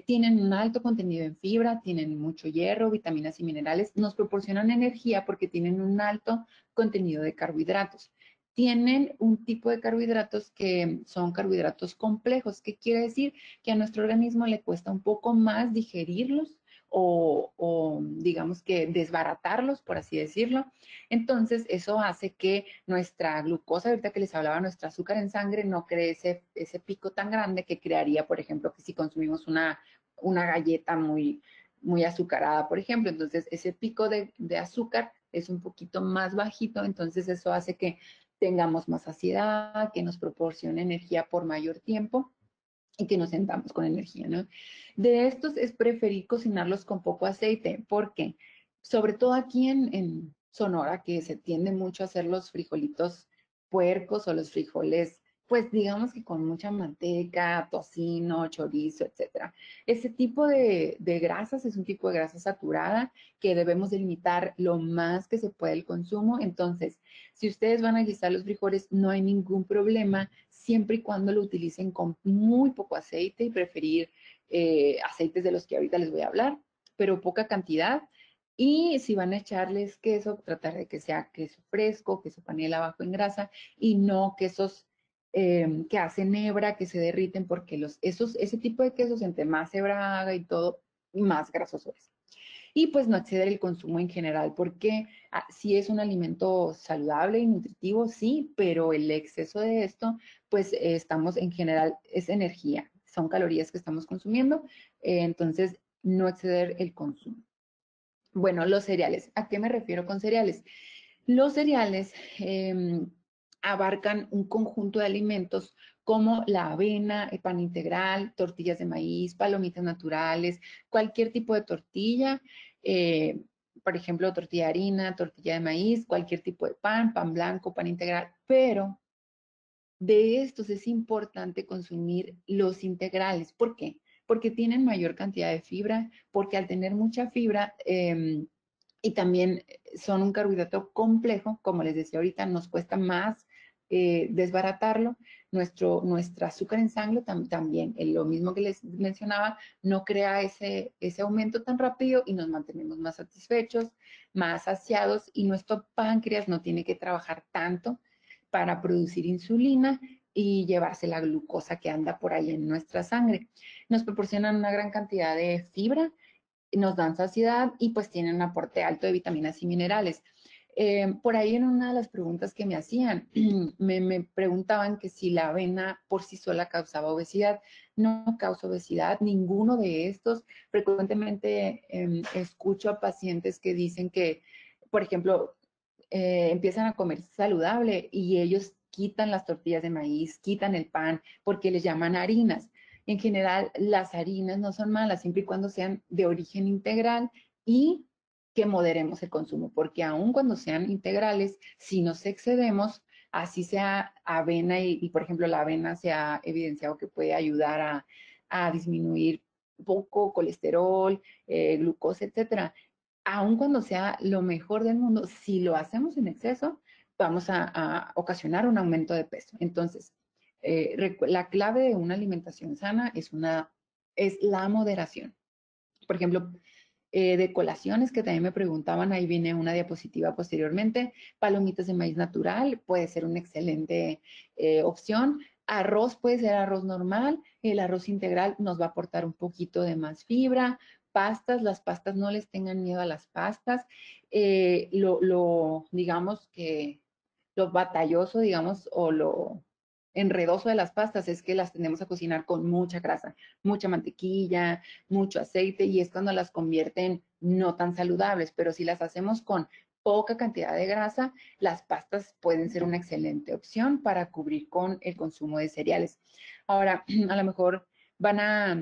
S2: Tienen un alto contenido en fibra, tienen mucho hierro, vitaminas y minerales. Nos proporcionan energía porque tienen un alto contenido de carbohidratos. Tienen un tipo de carbohidratos que son carbohidratos complejos. ¿Qué quiere decir? Que a nuestro organismo le cuesta un poco más digerirlos o digamos que desbaratarlos, por así decirlo. Entonces, eso hace que nuestra glucosa, ahorita que les hablaba, nuestro azúcar en sangre no cree ese pico tan grande que crearía, por ejemplo, que si consumimos una galleta muy azucarada, por ejemplo. Entonces, ese pico de azúcar es un poquito más bajito, entonces eso hace que tengamos más saciedad, que nos proporcione energía por mayor tiempo y que nos sentamos con energía, ¿no? De estos es preferir cocinarlos con poco aceite. ¿Por qué? Sobre todo aquí en Sonora, que se tiende mucho a hacer los frijolitos puercos o los frijoles, pues digamos que con mucha manteca, tocino, chorizo, etcétera. Ese tipo de grasas es un tipo de grasa saturada que debemos de limitar lo más que se puede el consumo. Entonces, si ustedes van a guisar los frijoles, no hay ningún problema siempre y cuando lo utilicen con muy poco aceite y preferir aceites de los que ahorita les voy a hablar, pero poca cantidad. Y si van a echarles queso, tratar de que sea queso fresco, queso panela bajo en grasa y no quesos que hacen hebra, que se derriten, porque ese tipo de quesos, entre más hebra haga y todo, más grasoso es. y pues no exceder el consumo en general, porque sí es un alimento saludable y nutritivo, sí, pero el exceso de esto, pues estamos en general, es energía, son calorías que estamos consumiendo, entonces no exceder el consumo. Bueno, los cereales. ¿A qué me refiero con cereales? Los cereales abarcan un conjunto de alimentos como la avena, el pan integral, tortillas de maíz, palomitas naturales, cualquier tipo de tortilla, eh, por ejemplo, tortilla de harina, tortilla de maíz, cualquier tipo de pan, pan blanco, pan integral, pero de estos es importante consumir los integrales. ¿Por qué? Porque tienen mayor cantidad de fibra, porque al tener mucha fibra y también son un carbohidrato complejo, como les decía ahorita, nos cuesta más desbaratarlo. Nuestra azúcar en sangre también, lo mismo que les mencionaba, no crea ese aumento tan rápido y nos mantenemos más satisfechos, más saciados y nuestro páncreas no tiene que trabajar tanto para producir insulina y llevarse la glucosa que anda por ahí en nuestra sangre. Nos proporcionan una gran cantidad de fibra, nos dan saciedad y pues tienen un aporte alto de vitaminas y minerales. Por ahí en una de las preguntas que me hacían, me preguntaban que si la avena por sí sola causaba obesidad. No causa obesidad, ninguno de estos. Frecuentemente escucho a pacientes que dicen que, por ejemplo, empiezan a comer saludable y ellos quitan las tortillas de maíz, quitan el pan, porque les llaman harinas. En general, las harinas no son malas siempre y cuando sean de origen integral y que moderemos el consumo, porque aun cuando sean integrales, si nos excedemos, así sea avena por ejemplo, la avena se ha evidenciado que puede ayudar a disminuir poco colesterol, glucosa, etcétera. Aun cuando sea lo mejor del mundo, si lo hacemos en exceso, vamos a ocasionar un aumento de peso. Entonces, la clave de una alimentación sana es la moderación. Por ejemplo, de colaciones que también me preguntaban, ahí viene una diapositiva posteriormente, palomitas de maíz natural, puede ser una excelente opción. Arroz puede ser arroz normal, el arroz integral nos va a aportar un poquito de más fibra. Pastas, las pastas no les tengan miedo a las pastas. Digamos que lo batalloso, digamos, o lo enredoso de las pastas es que las tendemos a cocinar con mucha grasa, mucha mantequilla, mucho aceite y es cuando las convierten no tan saludables, pero si las hacemos con poca cantidad de grasa, las pastas pueden ser una excelente opción para cubrir con el consumo de cereales. Ahora, a lo mejor a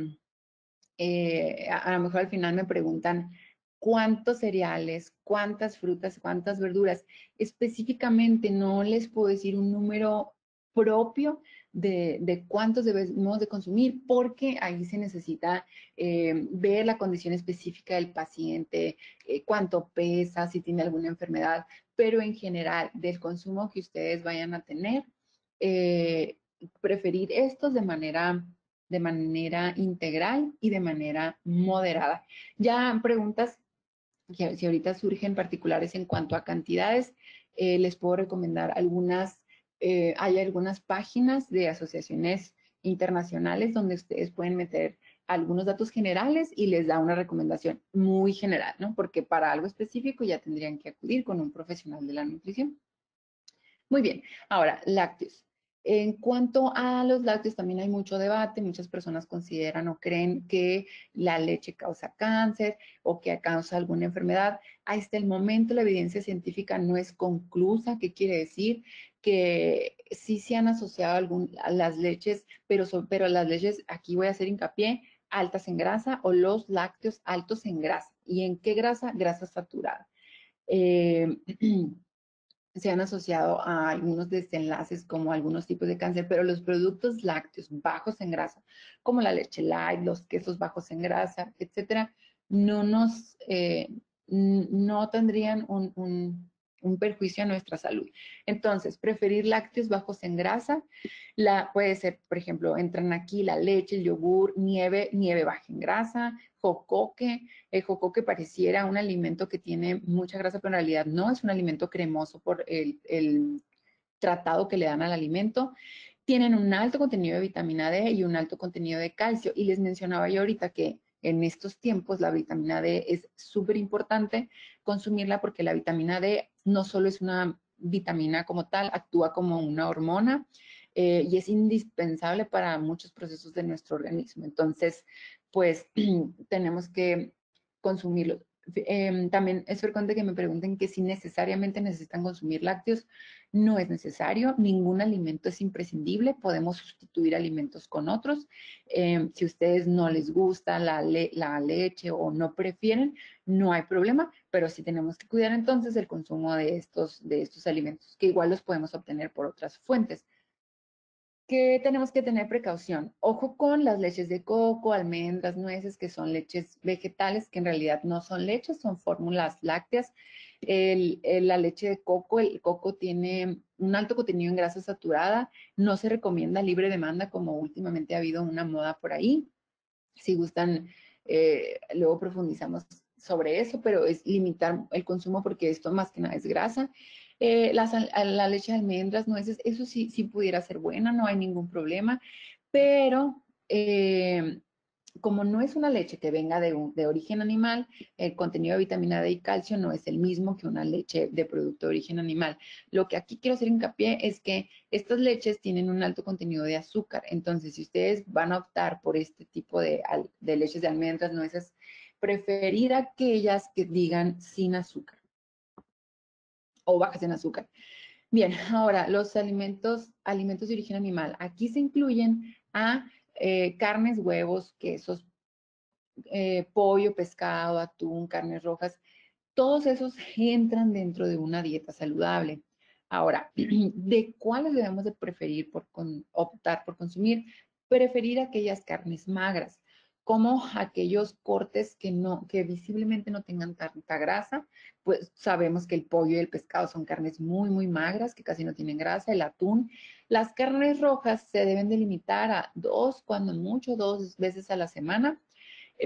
S2: lo mejor al final me preguntan cuántos cereales, cuántas frutas, cuántas verduras. Específicamente no les puedo decir un número propio de cuántos debemos de consumir, porque ahí se necesita ver la condición específica del paciente, cuánto pesa, si tiene alguna enfermedad, pero en general del consumo que ustedes vayan a tener, preferir estos de manera integral y de manera moderada. Ya preguntas que si ahorita surgen particulares en cuanto a cantidades, les puedo recomendar hay algunas páginas de asociaciones internacionales donde ustedes pueden meter algunos datos generales y les da una recomendación muy general, ¿no? Porque para algo específico ya tendrían que acudir con un profesional de la nutrición. Muy bien, ahora, lácteos. En cuanto a los lácteos, también hay mucho debate. Muchas personas consideran o creen que la leche causa cáncer o que causa alguna enfermedad. Hasta el momento la evidencia científica no es conclusa. ¿Qué quiere decir? Que sí se han asociado a las leches, pero las leches, aquí voy a hacer hincapié, altas en grasa o los lácteos altos en grasa. ¿Y en qué grasa? Grasa saturada. Se han asociado a algunos desenlaces como algunos tipos de cáncer, pero los productos lácteos bajos en grasa, como la leche light, los quesos bajos en grasa, etcétera, no tendrían un perjuicio a nuestra salud. Entonces, preferir lácteos bajos en grasa, puede ser, por ejemplo, entran aquí la leche, el yogur, nieve baja en grasa, jocoque. El jocoque pareciera un alimento que tiene mucha grasa, pero en realidad no, es un alimento cremoso por el tratado que le dan al alimento. Tienen un alto contenido de vitamina D y un alto contenido de calcio. Y les mencionaba yo ahorita que en estos tiempos la vitamina D es súper importante consumirla porque la vitamina D no solo es una vitamina como tal, actúa como una hormona y es indispensable para muchos procesos de nuestro organismo. Entonces, pues tenemos que consumirlo. También es frecuente que me pregunten que si necesariamente necesitan consumir lácteos. No es necesario, ningún alimento es imprescindible, podemos sustituir alimentos con otros. Si a ustedes no les gusta la leche o no prefieren, no hay problema, pero sí tenemos que cuidar entonces el consumo de estos alimentos, que igual los podemos obtener por otras fuentes. ¿Qué tenemos que tener precaución? Ojo con las leches de coco, almendras, nueces, que son leches vegetales, que en realidad no son leches, son fórmulas lácteas. La leche de coco, el coco tiene un alto contenido en grasa saturada, no se recomienda libre demanda, como últimamente ha habido una moda por ahí. Si gustan, luego profundizamos sobre eso, pero es limitar el consumo porque esto más que nada es grasa. La leche de almendras, nueces, eso sí, sí pudiera ser buena, no hay ningún problema, pero como no es una leche que venga de origen animal, el contenido de vitamina D y calcio no es el mismo que una leche de producto de origen animal. Lo que aquí quiero hacer hincapié es que estas leches tienen un alto contenido de azúcar. Entonces, si ustedes van a optar por este tipo de leches de almendras, nueces, preferir aquellas que digan sin azúcar o bajas en azúcar. Bien, ahora los alimentos de origen animal. Aquí se incluyen a carnes, huevos, quesos, pollo, pescado, atún, carnes rojas. Todos esos entran dentro de una dieta saludable. Ahora, ¿de cuáles debemos de preferir optar por consumir? Preferir aquellas carnes magras, como aquellos cortes que visiblemente no tengan tanta grasa. Pues sabemos que el pollo y el pescado son carnes muy, muy magras, que casi no tienen grasa, el atún. Las carnes rojas se deben de limitar a cuando mucho, 2 veces a la semana,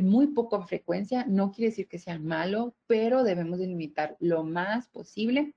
S2: muy poca frecuencia, no quiere decir que sea malo, pero debemos de limitar lo más posible.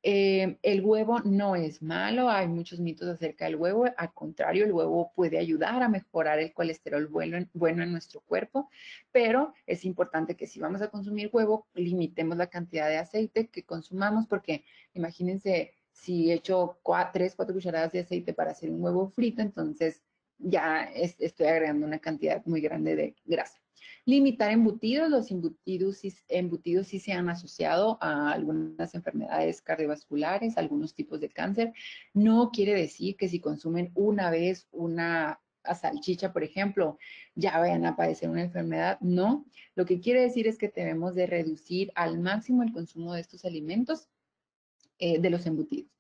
S2: El huevo no es malo, hay muchos mitos acerca del huevo, al contrario, el huevo puede ayudar a mejorar el colesterol bueno en nuestro cuerpo, pero es importante que si vamos a consumir huevo, limitemos la cantidad de aceite que consumamos, porque imagínense si echo 3, 4 cucharadas de aceite para hacer un huevo frito, entonces ya estoy agregando una cantidad muy grande de grasa. Limitar embutidos. Los embutidos sí se han asociado a algunas enfermedades cardiovasculares, algunos tipos de cáncer. No quiere decir que si consumen una vez una salchicha, por ejemplo, ya vayan a padecer una enfermedad. No. Lo que quiere decir es que debemos de reducir al máximo el consumo de estos alimentos, de los embutidos.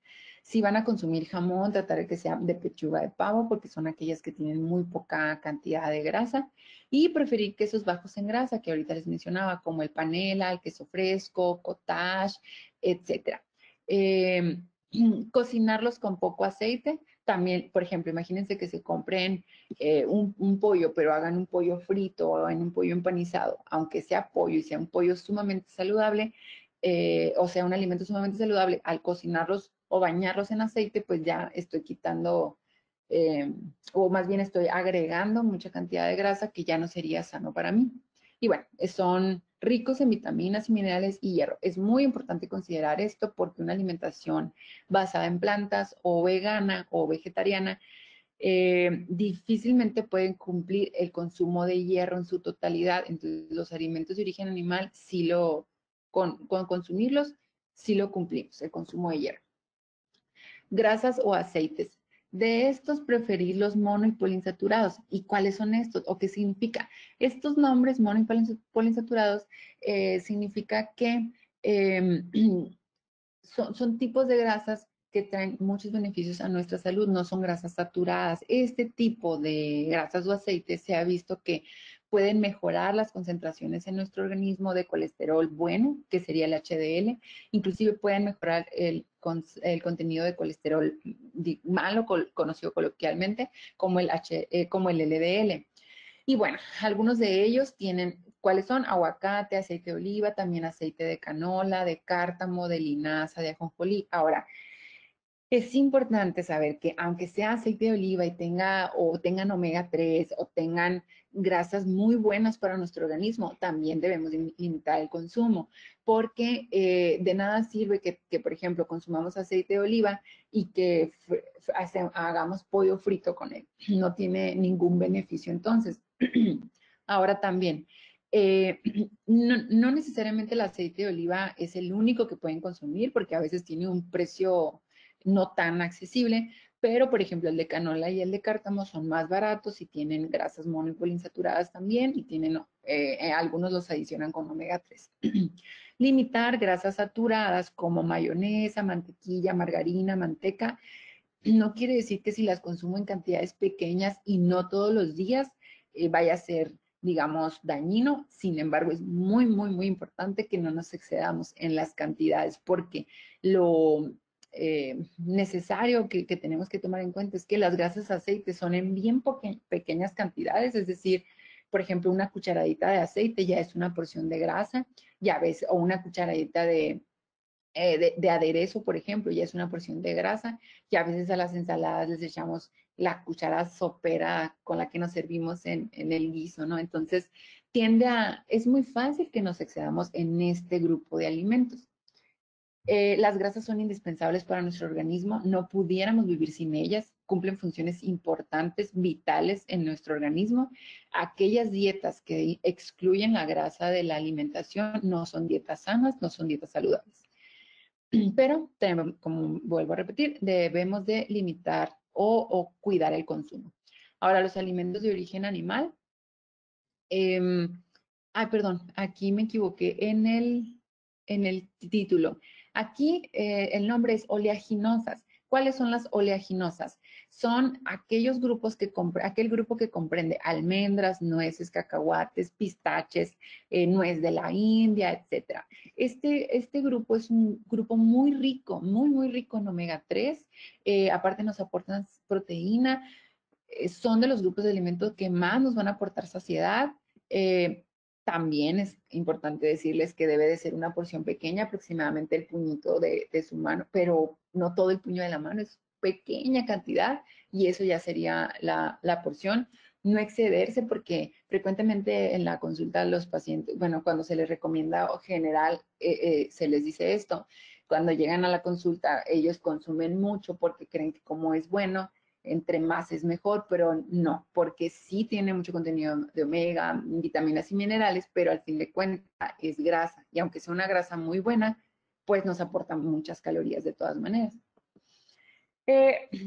S2: Si van a consumir jamón, tratar de que sea de pechuga de pavo, porque son aquellas que tienen muy poca cantidad de grasa. Y preferir quesos bajos en grasa, que ahorita les mencionaba, como el panela, el queso fresco, cottage, etc. Cocinarlos con poco aceite. También, por ejemplo, imagínense que se compren un pollo, pero hagan un pollo frito o en un pollo empanizado. Aunque sea pollo y sea un pollo sumamente saludable, o sea, un alimento sumamente saludable, al cocinarlos o bañarlos en aceite, pues ya estoy quitando, o más bien estoy agregando mucha cantidad de grasa que ya no sería sano para mí. Y bueno, son ricos en vitaminas y minerales y hierro. Es muy importante considerar esto porque una alimentación basada en plantas o vegana o vegetariana difícilmente pueden cumplir el consumo de hierro en su totalidad. Entonces, los alimentos de origen animal, con consumirlos, sí lo cumplimos, el consumo de hierro. Grasas o aceites. De estos, preferir los mono y poliinsaturados. ¿Y cuáles son estos? ¿O qué significa? Estos nombres, mono y poliinsaturados, significa que son tipos de grasas que traen muchos beneficios a nuestra salud, no son grasas saturadas. Este tipo de grasas o aceites se ha visto que pueden mejorar las concentraciones en nuestro organismo de colesterol bueno, que sería el HDL, inclusive pueden mejorar el contenido de colesterol malo, conocido coloquialmente como como el LDL. Y bueno, algunos de ellos tienen, ¿cuáles son? Aguacate, aceite de oliva, también aceite de canola, de cártamo, de linaza, de ajonjolí. Ahora, Es importante saber que aunque sea aceite de oliva y tengan omega 3 o tengan grasas muy buenas para nuestro organismo, también debemos limitar el consumo, porque de nada sirve que, por ejemplo, consumamos aceite de oliva y que hagamos pollo frito con él. No tiene ningún beneficio entonces. Ahora también, no necesariamente el aceite de oliva es el único que pueden consumir, porque a veces tiene un precio no tan accesible, pero por ejemplo el de canola y el de cártamo son más baratos y tienen grasas mono y poliinsaturadas también y tienen, algunos los adicionan con omega 3. Limitar grasas saturadas como mayonesa, mantequilla, margarina, manteca, no quiere decir que si las consumo en cantidades pequeñas y no todos los días, vaya a ser, digamos, dañino. Sin embargo, es muy, muy, muy importante que no nos excedamos en las cantidades porque lo necesario que tenemos que tomar en cuenta es que las grasas aceites son en bien pequeñas cantidades, es decir, por ejemplo, una cucharadita de aceite ya es una porción de grasa, ya ves, o una cucharadita de aderezo, por ejemplo, ya es una porción de grasa, y a veces a las ensaladas les echamos la cuchara sopera con la que nos servimos en el guiso, ¿no? Entonces, es muy fácil que nos excedamos en este grupo de alimentos. Las grasas son indispensables para nuestro organismo, no pudiéramos vivir sin ellas, cumplen funciones importantes, vitales en nuestro organismo. Aquellas dietas que excluyen la grasa de la alimentación no son dietas sanas, no son dietas saludables. Pero, como vuelvo a repetir, debemos de limitar o cuidar el consumo. Ahora, los alimentos de origen animal. Perdón, aquí me equivoqué en el título. Aquí el nombre es oleaginosas. ¿Cuáles son las oleaginosas? Son aquellos grupos aquel grupo que comprende almendras, nueces, cacahuates, pistaches, nuez de la India, etcétera. Este grupo es un grupo muy rico, muy, muy rico en omega 3. Aparte nos aportan proteína. Son de los grupos de alimentos que más nos van a aportar saciedad. Eh, También es importante decirles que debe de ser una porción pequeña, aproximadamente el puñito de su mano, pero no todo el puño de la mano, es pequeña cantidad y eso ya sería la porción. No excederse porque frecuentemente en la consulta a los pacientes, bueno, cuando se les recomienda o general, se les dice esto. Cuando llegan a la consulta, ellos consumen mucho porque creen que como es bueno, entre más es mejor, pero no, porque sí tiene mucho contenido de omega, vitaminas y minerales, pero al fin de cuentas es grasa. Y aunque sea una grasa muy buena, pues nos aporta muchas calorías de todas maneras.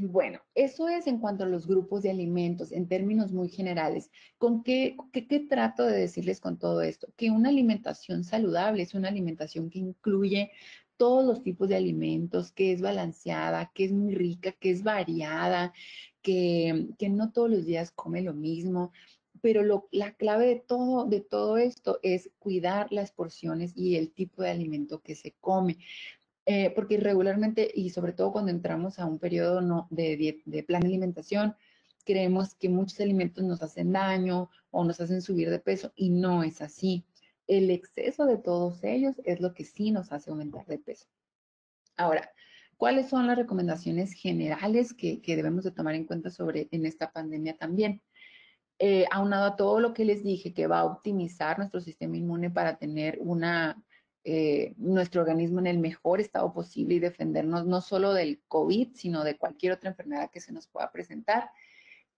S2: Bueno, eso es en cuanto a los grupos de alimentos, en términos muy generales. ¿Qué trato de decirles con todo esto? Que una alimentación saludable es una alimentación que incluye todos los tipos de alimentos, que es balanceada, que es muy rica, que es variada, que no todos los días come lo mismo. Pero la clave de todo esto es cuidar las porciones y el tipo de alimento que se come. Porque regularmente, y sobre todo cuando entramos a un periodo de plan de alimentación, creemos que muchos alimentos nos hacen daño o nos hacen subir de peso y no es así. El exceso de todos ellos es lo que sí nos hace aumentar de peso. Ahora, ¿cuáles son las recomendaciones generales que debemos de tomar en cuenta en esta pandemia también? Aunado a todo lo que les dije, que va a optimizar nuestro sistema inmune para tener nuestro organismo en el mejor estado posible y defendernos no solo del COVID, sino de cualquier otra enfermedad que se nos pueda presentar.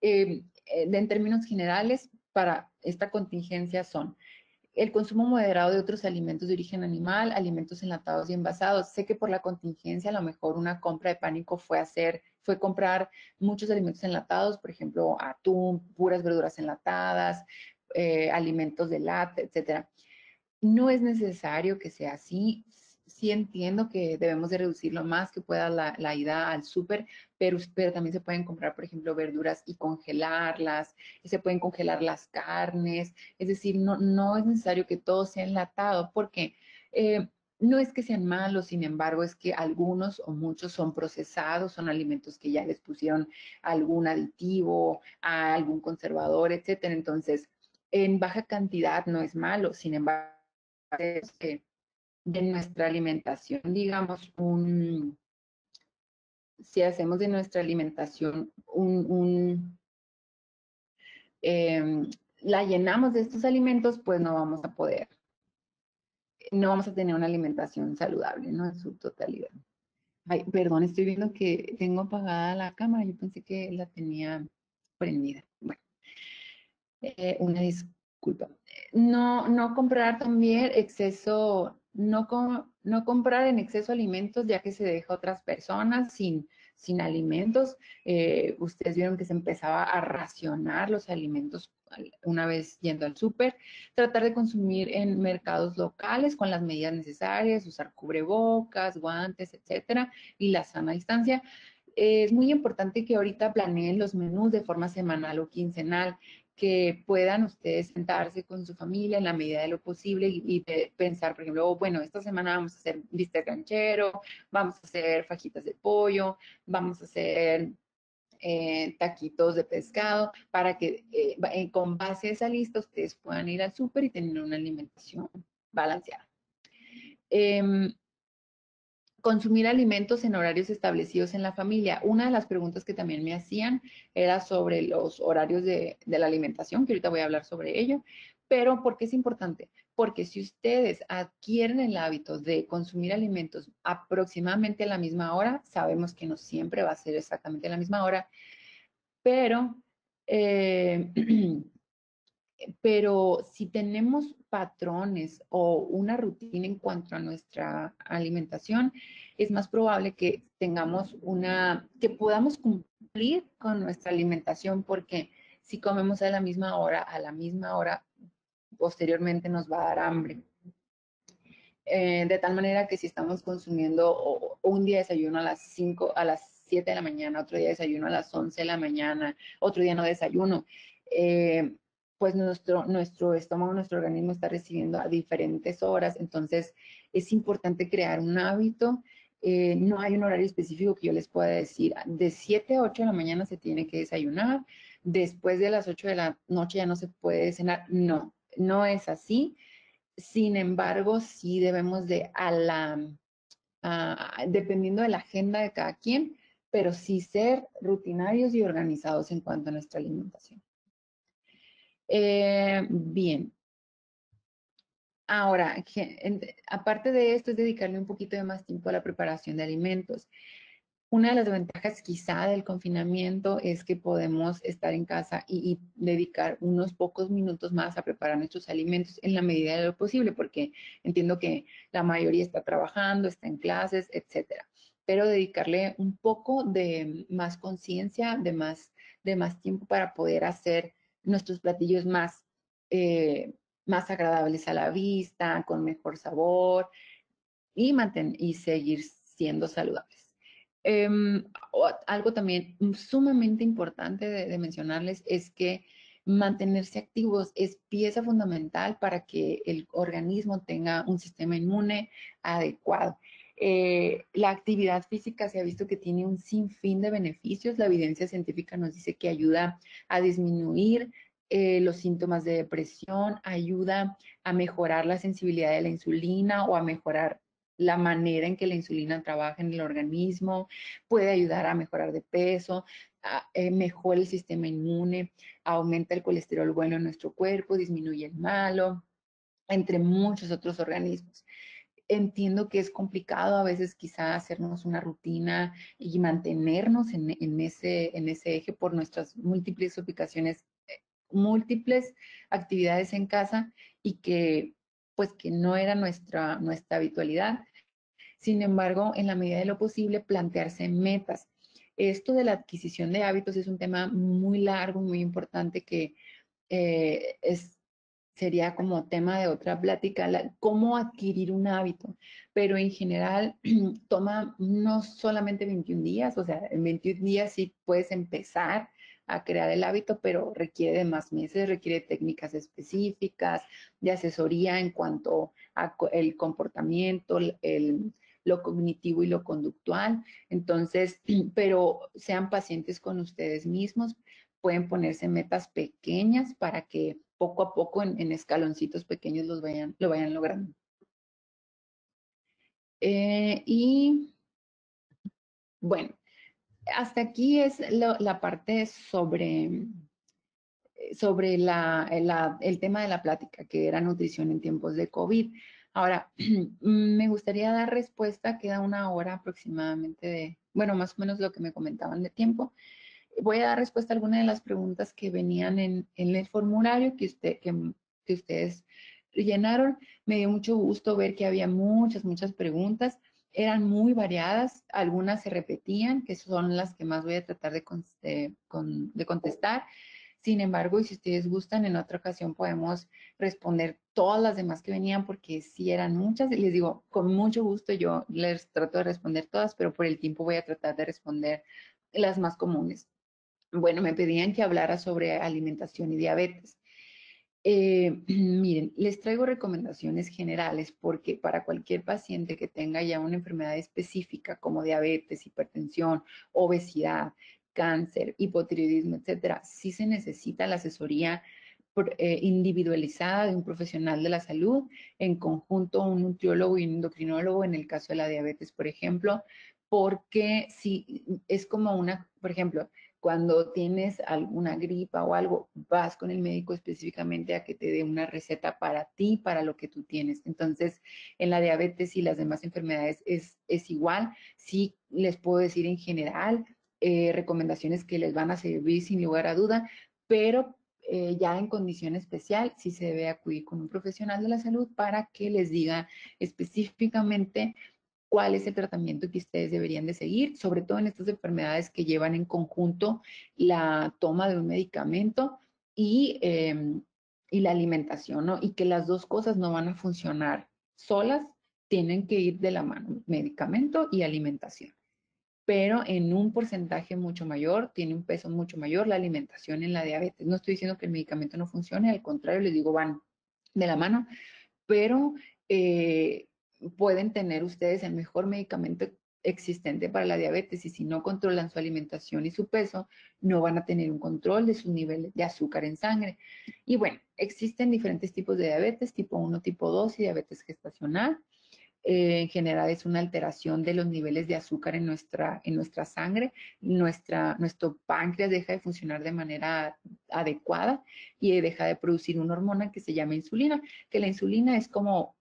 S2: En términos generales, para esta contingencia son el consumo moderado de otros alimentos de origen animal, alimentos enlatados y envasados. Sé que por la contingencia a lo mejor una compra de pánico fue comprar muchos alimentos enlatados, por ejemplo, atún, puras verduras enlatadas, alimentos de lata, etcétera. No es necesario que sea así. Sí entiendo que debemos de reducir lo más que pueda la ida al súper, pero también se pueden comprar, por ejemplo, verduras y congelarlas, y se pueden congelar las carnes, es decir, no es necesario que todo sea enlatado, porque no es que sean malos, sin embargo, es que algunos o muchos son procesados, son alimentos que ya les pusieron algún aditivo, algún conservador, etcétera. Entonces, en baja cantidad no es malo, sin embargo, de nuestra alimentación, digamos, si hacemos de nuestra alimentación la llenamos de estos alimentos, pues no vamos a tener una alimentación saludable, ¿no? En su totalidad. Ay, perdón, estoy viendo que tengo apagada la cámara. Yo pensé que la tenía prendida. Bueno, una disculpa. No comprar también exceso, no comprar en exceso alimentos, ya que se deja a otras personas sin alimentos. Ustedes vieron que se empezaba a racionar los alimentos una vez yendo al súper. Tratar de consumir en mercados locales con las medidas necesarias, usar cubrebocas, guantes, etcétera, y la sana distancia. Es muy importante que ahorita planeen los menús de forma semanal o quincenal, que puedan ustedes sentarse con su familia en la medida de lo posible y pensar, por ejemplo, bueno, esta semana vamos a hacer bistec ranchero, vamos a hacer fajitas de pollo, vamos a hacer taquitos de pescado, para que con base a esa lista ustedes puedan ir al súper y tener una alimentación balanceada. Consumir alimentos en horarios establecidos en la familia. Una de las preguntas que también me hacían era sobre los horarios de la alimentación, que ahorita voy a hablar sobre ello. Pero ¿por qué es importante? Porque si ustedes adquieren el hábito de consumir alimentos aproximadamente a la misma hora, sabemos que no siempre va a ser exactamente a la misma hora, pero pero si tenemos patrones o una rutina en cuanto a nuestra alimentación, es más probable que que podamos cumplir con nuestra alimentación, porque si comemos a la misma hora, posteriormente nos va a dar hambre. De tal manera que si estamos consumiendo un día desayuno a las 5, a las 7 de la mañana, otro día desayuno a las 11 de la mañana, otro día no desayuno, pues nuestro estómago, nuestro organismo está recibiendo a diferentes horas. Entonces es importante crear un hábito. No hay un horario específico que yo les pueda decir, de 7 a 8 de la mañana se tiene que desayunar, después de las 8 de la noche ya no se puede cenar. No, no es así. Sin embargo, sí debemos dependiendo de la agenda de cada quien, pero sí ser rutinarios y organizados en cuanto a nuestra alimentación. Bien. Ahora, aparte de esto, es dedicarle un poquito de más tiempo a la preparación de alimentos. Una de las ventajas quizá del confinamiento es que podemos estar en casa y dedicar unos pocos minutos más a preparar nuestros alimentos en la medida de lo posible, porque entiendo que la mayoría está trabajando, está en clases, etcétera. Pero dedicarle un poco de más conciencia, de más tiempo para poder hacer nuestros platillos más agradables a la vista, con mejor sabor y seguir siendo saludables. Algo también sumamente importante de mencionarles es que mantenerse activos es pieza fundamental para que el organismo tenga un sistema inmune adecuado. La actividad física se ha visto que tiene un sinfín de beneficios. La evidencia científica nos dice que ayuda a disminuir los síntomas de depresión, ayuda a mejorar la sensibilidad de la insulina o a mejorar la manera en que la insulina trabaja en el organismo, puede ayudar a mejorar de peso, mejora el sistema inmune, aumenta el colesterol bueno en nuestro cuerpo, disminuye el malo, entre muchos otros organismos. Entiendo que es complicado a veces quizá hacernos una rutina y mantenernos en ese eje por nuestras múltiples ubicaciones, múltiples actividades en casa y que pues que no era nuestra habitualidad. Sin embargo, en la medida de lo posible, plantearse metas. Esto de la adquisición de hábitos es un tema muy largo, muy importante que eh, es, sería como tema de otra plática, cómo adquirir un hábito. Pero en general toma no solamente 21 días, o sea, en 21 días sí puedes empezar a crear el hábito, pero requiere de más meses, requiere técnicas específicas, de asesoría en cuanto a el comportamiento, lo cognitivo y lo conductual. Entonces, pero sean pacientes con ustedes mismos, pueden ponerse metas pequeñas para que poco a poco en escaloncitos pequeños lo vayan logrando. Y bueno, hasta aquí es la parte sobre el tema de la plática, que era nutrición en tiempos de COVID. Ahora, me gustaría dar respuesta, queda una hora aproximadamente bueno, más o menos lo que me comentaban de tiempo. Voy a dar respuesta a algunas de las preguntas que venían en el formulario que ustedes llenaron. Me dio mucho gusto ver que había muchas preguntas. Eran muy variadas, algunas se repetían, que son las que más voy a tratar de contestar. Sin embargo, y si ustedes gustan, en otra ocasión podemos responder todas las demás que venían, porque sí eran muchas. Y les digo, con mucho gusto yo les trato de responder todas, pero por el tiempo voy a tratar de responder las más comunes. Bueno, me pedían que hablara sobre alimentación y diabetes. Miren, les traigo recomendaciones generales porque para cualquier paciente que tenga ya una enfermedad específica como diabetes, hipertensión, obesidad, cáncer, hipotiroidismo, etcétera, sí se necesita la asesoría individualizada de un profesional de la salud, en conjunto un nutriólogo y un endocrinólogo en el caso de la diabetes, por ejemplo, porque si es como por ejemplo, cuando tienes alguna gripa o algo, vas con el médico específicamente a que te dé una receta para ti, para lo que tú tienes. Entonces, en la diabetes y las demás enfermedades es igual. Sí, les puedo decir en general recomendaciones que les van a servir sin lugar a duda, pero ya en condición especial sí se debe acudir con un profesional de la salud para que les diga específicamente cuál es el tratamiento que ustedes deberían de seguir, sobre todo en estas enfermedades que llevan en conjunto la toma de un medicamento y la alimentación, ¿no? Y que las dos cosas no van a funcionar solas, tienen que ir de la mano, medicamento y alimentación. Pero en un porcentaje mucho mayor, tiene un peso mucho mayor la alimentación en la diabetes. No estoy diciendo que el medicamento no funcione, al contrario, les digo, van de la mano, pero pueden tener ustedes el mejor medicamento existente para la diabetes y si no controlan su alimentación y su peso, no van a tener un control de sus niveles de azúcar en sangre. Y bueno, existen diferentes tipos de diabetes, tipo 1, tipo 2 y diabetes gestacional. En general es una alteración de los niveles de azúcar en nuestra sangre. Nuestro páncreas deja de funcionar de manera adecuada y deja de producir una hormona que se llama insulina, que la insulina es como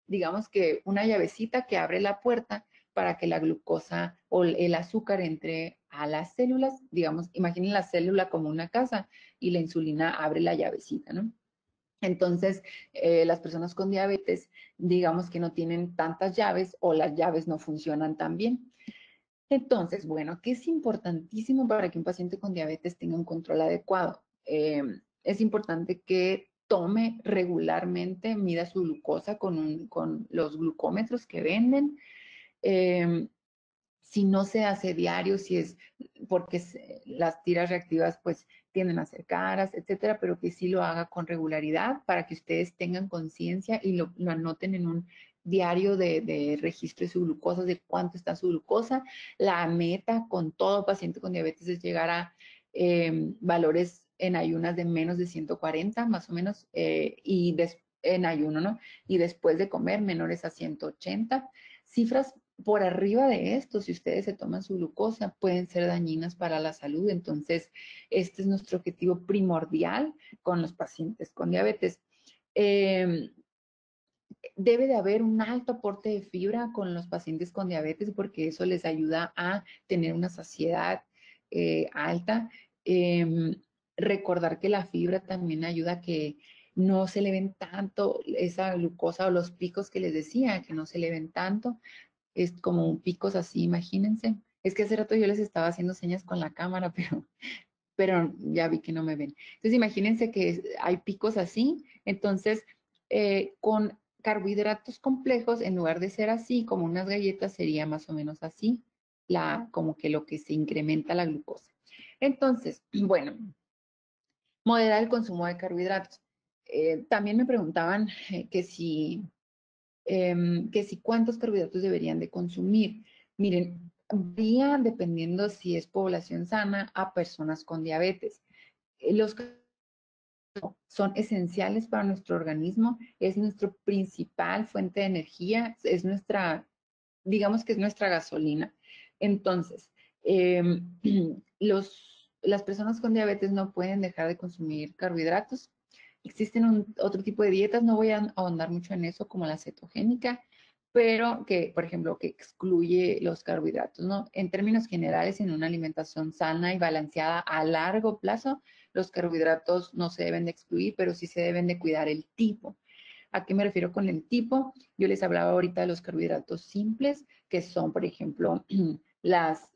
S2: digamos que una llavecita que abre la puerta para que la glucosa o el azúcar entre a las células. Digamos, imaginen la célula como una casa y la insulina abre la llavecita, ¿no? Entonces, las personas con diabetes, digamos que no tienen tantas llaves o las llaves no funcionan tan bien. Entonces, bueno, ¿qué es importantísimo para que un paciente con diabetes tenga un control adecuado? Es importante que tome regularmente, mida su glucosa con los glucómetros que venden. Eh, si no se hace diario, si es porque las tiras reactivas pues tienden a ser caras, etcétera, pero que sí lo haga con regularidad para que ustedes tengan conciencia y lo anoten en un diario de registro de su glucosa, de cuánto está su glucosa. La meta con todo paciente con diabetes es llegar a valores en ayunas de menos de 140, más o menos, en ayuno, ¿no? Y después de comer, menores a 180. Cifras por arriba de esto, si ustedes se toman su glucosa, pueden ser dañinas para la salud. Entonces, este es nuestro objetivo primordial con los pacientes con diabetes. Debe de haber un alto aporte de fibra con los pacientes con diabetes porque eso les ayuda a tener una saciedad alta. Recordar que la fibra también ayuda a que no se le ven tanto esa glucosa o los picos que les decía, que no se le ven tanto. Es como picos así, imagínense. Es que hace rato yo les estaba haciendo señas con la cámara, pero ya vi que no me ven. Entonces, imagínense que hay picos así. Entonces, con carbohidratos complejos, en lugar de ser así, como unas galletas, sería más o menos así, como que lo que se incrementa la glucosa. Entonces, bueno, moderar el consumo de carbohidratos. También me preguntaban que si cuántos carbohidratos deberían de consumir. Miren, varía dependiendo si es población sana a personas con diabetes. Los son esenciales para nuestro organismo, es nuestra principal fuente de energía, es nuestra digamos que es nuestra gasolina. Entonces, eh, las personas con diabetes no pueden dejar de consumir carbohidratos. Existen otro tipo de dietas, no voy a ahondar mucho en eso, como la cetogénica, pero que, por ejemplo, que excluye los carbohidratos, ¿no? En términos generales, en una alimentación sana y balanceada a largo plazo, los carbohidratos no se deben de excluir, pero sí se deben de cuidar el tipo. ¿A qué me refiero con el tipo? Yo les hablaba ahorita de los carbohidratos simples, que son, por ejemplo, las,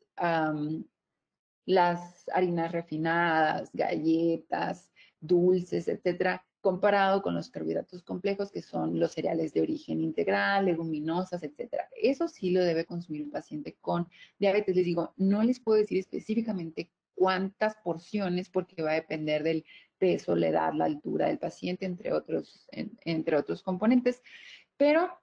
S2: las harinas refinadas, galletas, dulces, etcétera, comparado con los carbohidratos complejos, que son los cereales de origen integral, leguminosas, etcétera. Eso sí lo debe consumir un paciente con diabetes. Les digo, no les puedo decir específicamente cuántas porciones, porque va a depender del peso, la edad, la altura del paciente, entre otros componentes, pero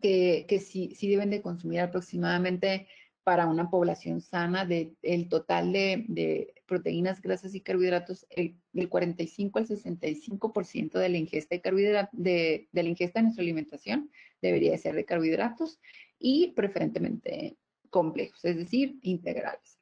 S2: que sí deben de consumir aproximadamente para una población sana el total de proteínas, grasas y carbohidratos, del 45 al 65% de la ingesta de carbohidratos, de la ingesta de nuestra alimentación debería de ser de carbohidratos y preferentemente complejos, es decir, integrales.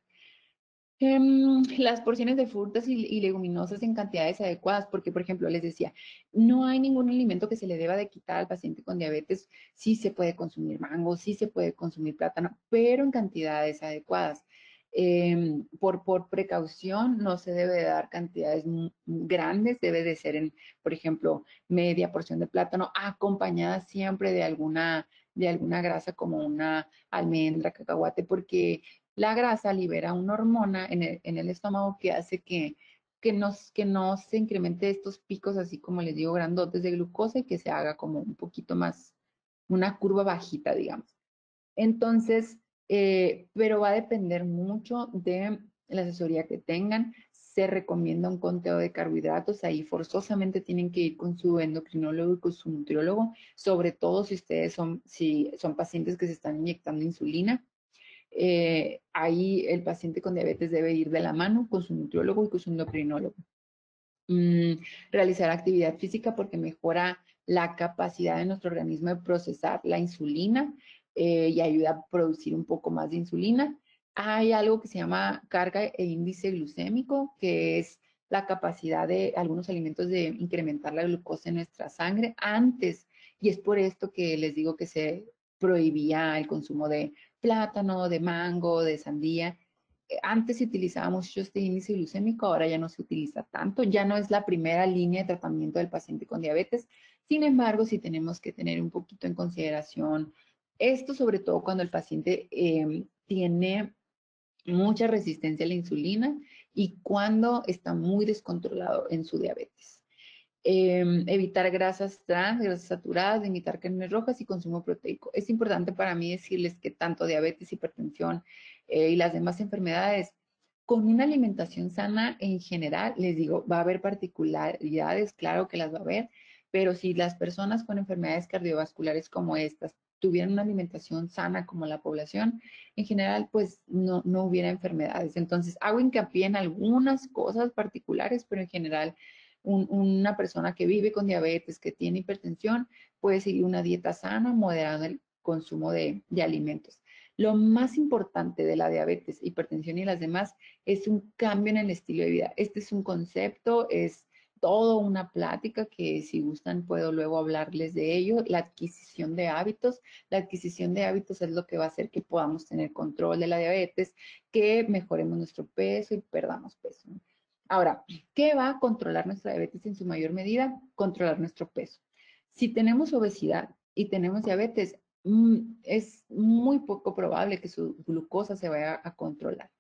S2: Las porciones de frutas y leguminosas en cantidades adecuadas, porque, por ejemplo, les decía, no hay ningún alimento que se le deba de quitar al paciente con diabetes. Sí se puede consumir mango, sí se puede consumir plátano, pero en cantidades adecuadas. Por precaución, no se debe dar cantidades grandes, debe de ser en, por ejemplo, media porción de plátano, acompañada siempre de alguna grasa como una almendra, cacahuate, porque la grasa libera una hormona en el estómago que hace que no se incremente estos picos, así como les digo, grandotes de glucosa y que se haga como un poquito más, una curva bajita, digamos. Entonces, pero va a depender mucho de la asesoría que tengan. Se recomienda un conteo de carbohidratos. Ahí forzosamente tienen que ir con su endocrinólogo y con su nutriólogo, sobre todo si son pacientes que se están inyectando insulina. Ahí el paciente con diabetes debe ir de la mano con su nutriólogo y con su endocrinólogo. Realizar actividad física porque mejora la capacidad de nuestro organismo de procesar la insulina y ayuda a producir un poco más de insulina. Hay algo que se llama carga e índice glucémico, que es la capacidad de algunos alimentos de incrementar la glucosa en nuestra sangre antes, y es por esto que les digo que se prohibía el consumo de plátano, de mango, de sandía. Antes se utilizaba mucho este índice glucémico, ahora ya no se utiliza tanto, ya no es la primera línea de tratamiento del paciente con diabetes. Sin embargo, sí tenemos que tener un poquito en consideración esto, sobre todo cuando el paciente tiene mucha resistencia a la insulina y cuando está muy descontrolado en su diabetes. Evitar grasas trans, grasas saturadas, limitar carnes rojas y consumo proteico. Es importante para mí decirles que tanto diabetes, hipertensión y las demás enfermedades, con una alimentación sana en general, les digo, va a haber particularidades, claro que las va a haber, pero si las personas con enfermedades cardiovasculares como estas tuvieran una alimentación sana como la población, en general, pues no hubiera enfermedades. Entonces, hago hincapié en algunas cosas particulares, pero en general una persona que vive con diabetes, que tiene hipertensión, puede seguir una dieta sana, moderando el consumo de alimentos. Lo más importante de la diabetes, hipertensión y las demás es un cambio en el estilo de vida. Este es un concepto, es todo una plática que si gustan puedo luego hablarles de ello. La adquisición de hábitos. La adquisición de hábitos es lo que va a hacer que podamos tener control de la diabetes, que mejoremos nuestro peso y perdamos peso. Ahora, ¿qué va a controlar nuestra diabetes en su mayor medida? Controlar nuestro peso. Si tenemos obesidad y tenemos diabetes, es muy poco probable que su glucosa se vaya a controlar.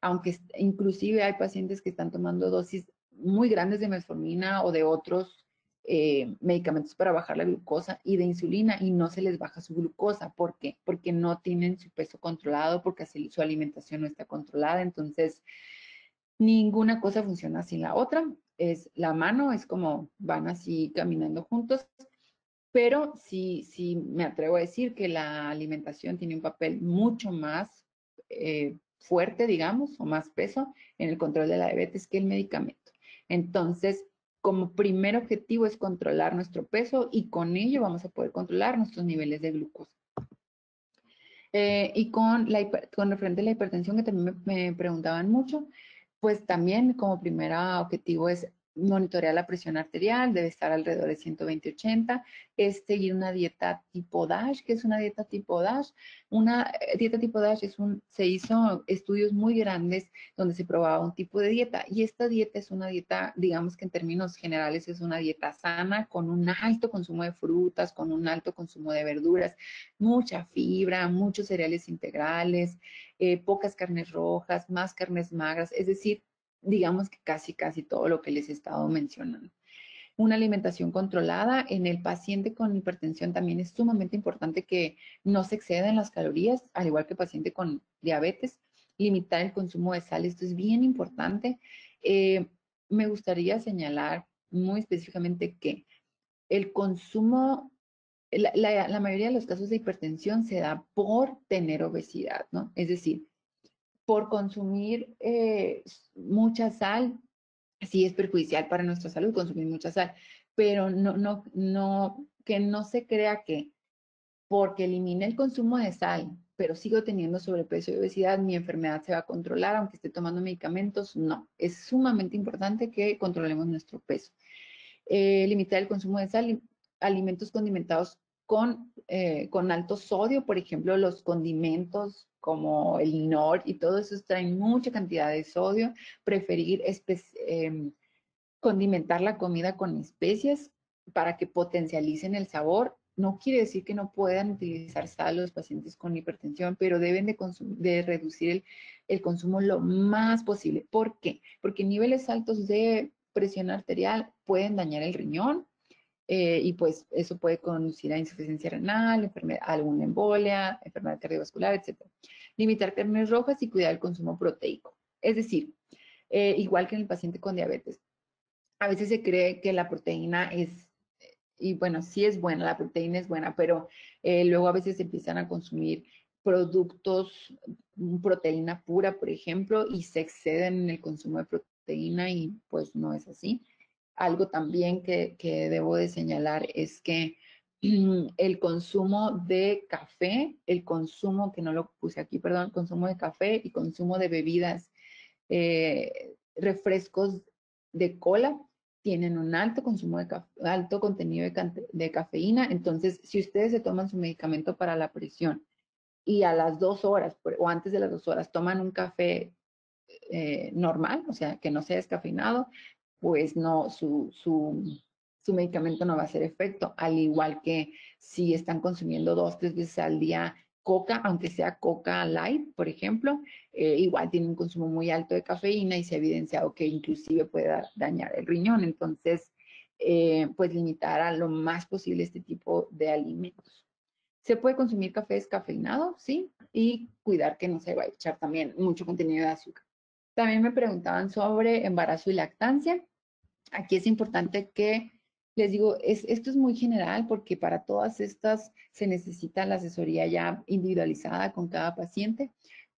S2: Aunque inclusive hay pacientes que están tomando dosis muy grandes de metformina o de otros medicamentos para bajar la glucosa y de insulina y no se les baja su glucosa. ¿Por qué? Porque no tienen su peso controlado, porque su alimentación no está controlada. Entonces, ninguna cosa funciona sin la otra. Es la mano, es como van así caminando juntos, pero sí me atrevo a decir que la alimentación tiene un papel mucho más fuerte, digamos, o más peso en el control de la diabetes que el medicamento. Entonces, como primer objetivo es controlar nuestro peso y con ello vamos a poder controlar nuestros niveles de glucosa. Y con referente a la hipertensión, que también me preguntaban mucho, pues también como primer objetivo es monitorear la presión arterial, debe estar alrededor de 120/80, es seguir una dieta tipo DASH. ¿Qué es una dieta tipo DASH? Una dieta tipo DASH se hizo estudios muy grandes donde se probaba un tipo de dieta, y esta dieta es una dieta, digamos que en términos generales es una dieta sana, con un alto consumo de frutas, con un alto consumo de verduras, mucha fibra, muchos cereales integrales, pocas carnes rojas, más carnes magras, es decir, digamos que casi todo lo que les he estado mencionando. Una alimentación controlada en el paciente con hipertensión también es sumamente importante que no se excedan las calorías, al igual que el paciente con diabetes. Limitar el consumo de sal, esto es bien importante. Eh, Me gustaría señalar muy específicamente que el consumo, la mayoría de los casos de hipertensión se da por tener obesidad, ¿no? Es decir, por consumir mucha sal, sí es perjudicial para nuestra salud consumir mucha sal, pero que no se crea que porque elimine el consumo de sal, pero sigo teniendo sobrepeso y obesidad, mi enfermedad se va a controlar aunque esté tomando medicamentos. No, es sumamente importante que controlemos nuestro peso. Limitar el consumo de sal, alimentos condimentados con alto sodio, por ejemplo, los condimentos como el Knorr y todo eso traen mucha cantidad de sodio. Preferir condimentar la comida con especias para que potencialicen el sabor. No quiere decir que no puedan utilizar sal los pacientes con hipertensión, pero deben de reducir el consumo lo más posible. ¿Por qué? Porque niveles altos de presión arterial pueden dañar el riñón, y pues eso puede conducir a insuficiencia renal, alguna embolia, enfermedad cardiovascular, etc. Limitar carnes rojas y cuidar el consumo proteico. Es decir, igual que en el paciente con diabetes, a veces se cree que la proteína y bueno, sí es buena, la proteína es buena, pero luego a veces se empiezan a consumir productos, proteína pura, por ejemplo, y se exceden en el consumo de proteína y pues no es así. Algo también que debo de señalar es que el consumo de café, el consumo, que no lo puse aquí, perdón, consumo de café y consumo de bebidas, refrescos de cola, tienen un alto consumo alto contenido de cafeína. Entonces, si ustedes se toman su medicamento para la presión y a las 2 horas o antes de las 2 horas toman un café normal, o sea, que no sea descafeinado, pues no, su medicamento no va a hacer efecto. Al igual que si están consumiendo 2, 3 veces al día coca, aunque sea coca light, por ejemplo, igual tiene un consumo muy alto de cafeína y se ha evidenciado que inclusive puede dañar el riñón. Entonces, pues limitar a lo más posible este tipo de alimentos. Se puede consumir café descafeinado, sí, y cuidar que no se va a echar también mucho contenido de azúcar. También me preguntaban sobre embarazo y lactancia. Aquí es importante que les digo, esto es muy general porque para todas estas se necesita la asesoría ya individualizada con cada paciente,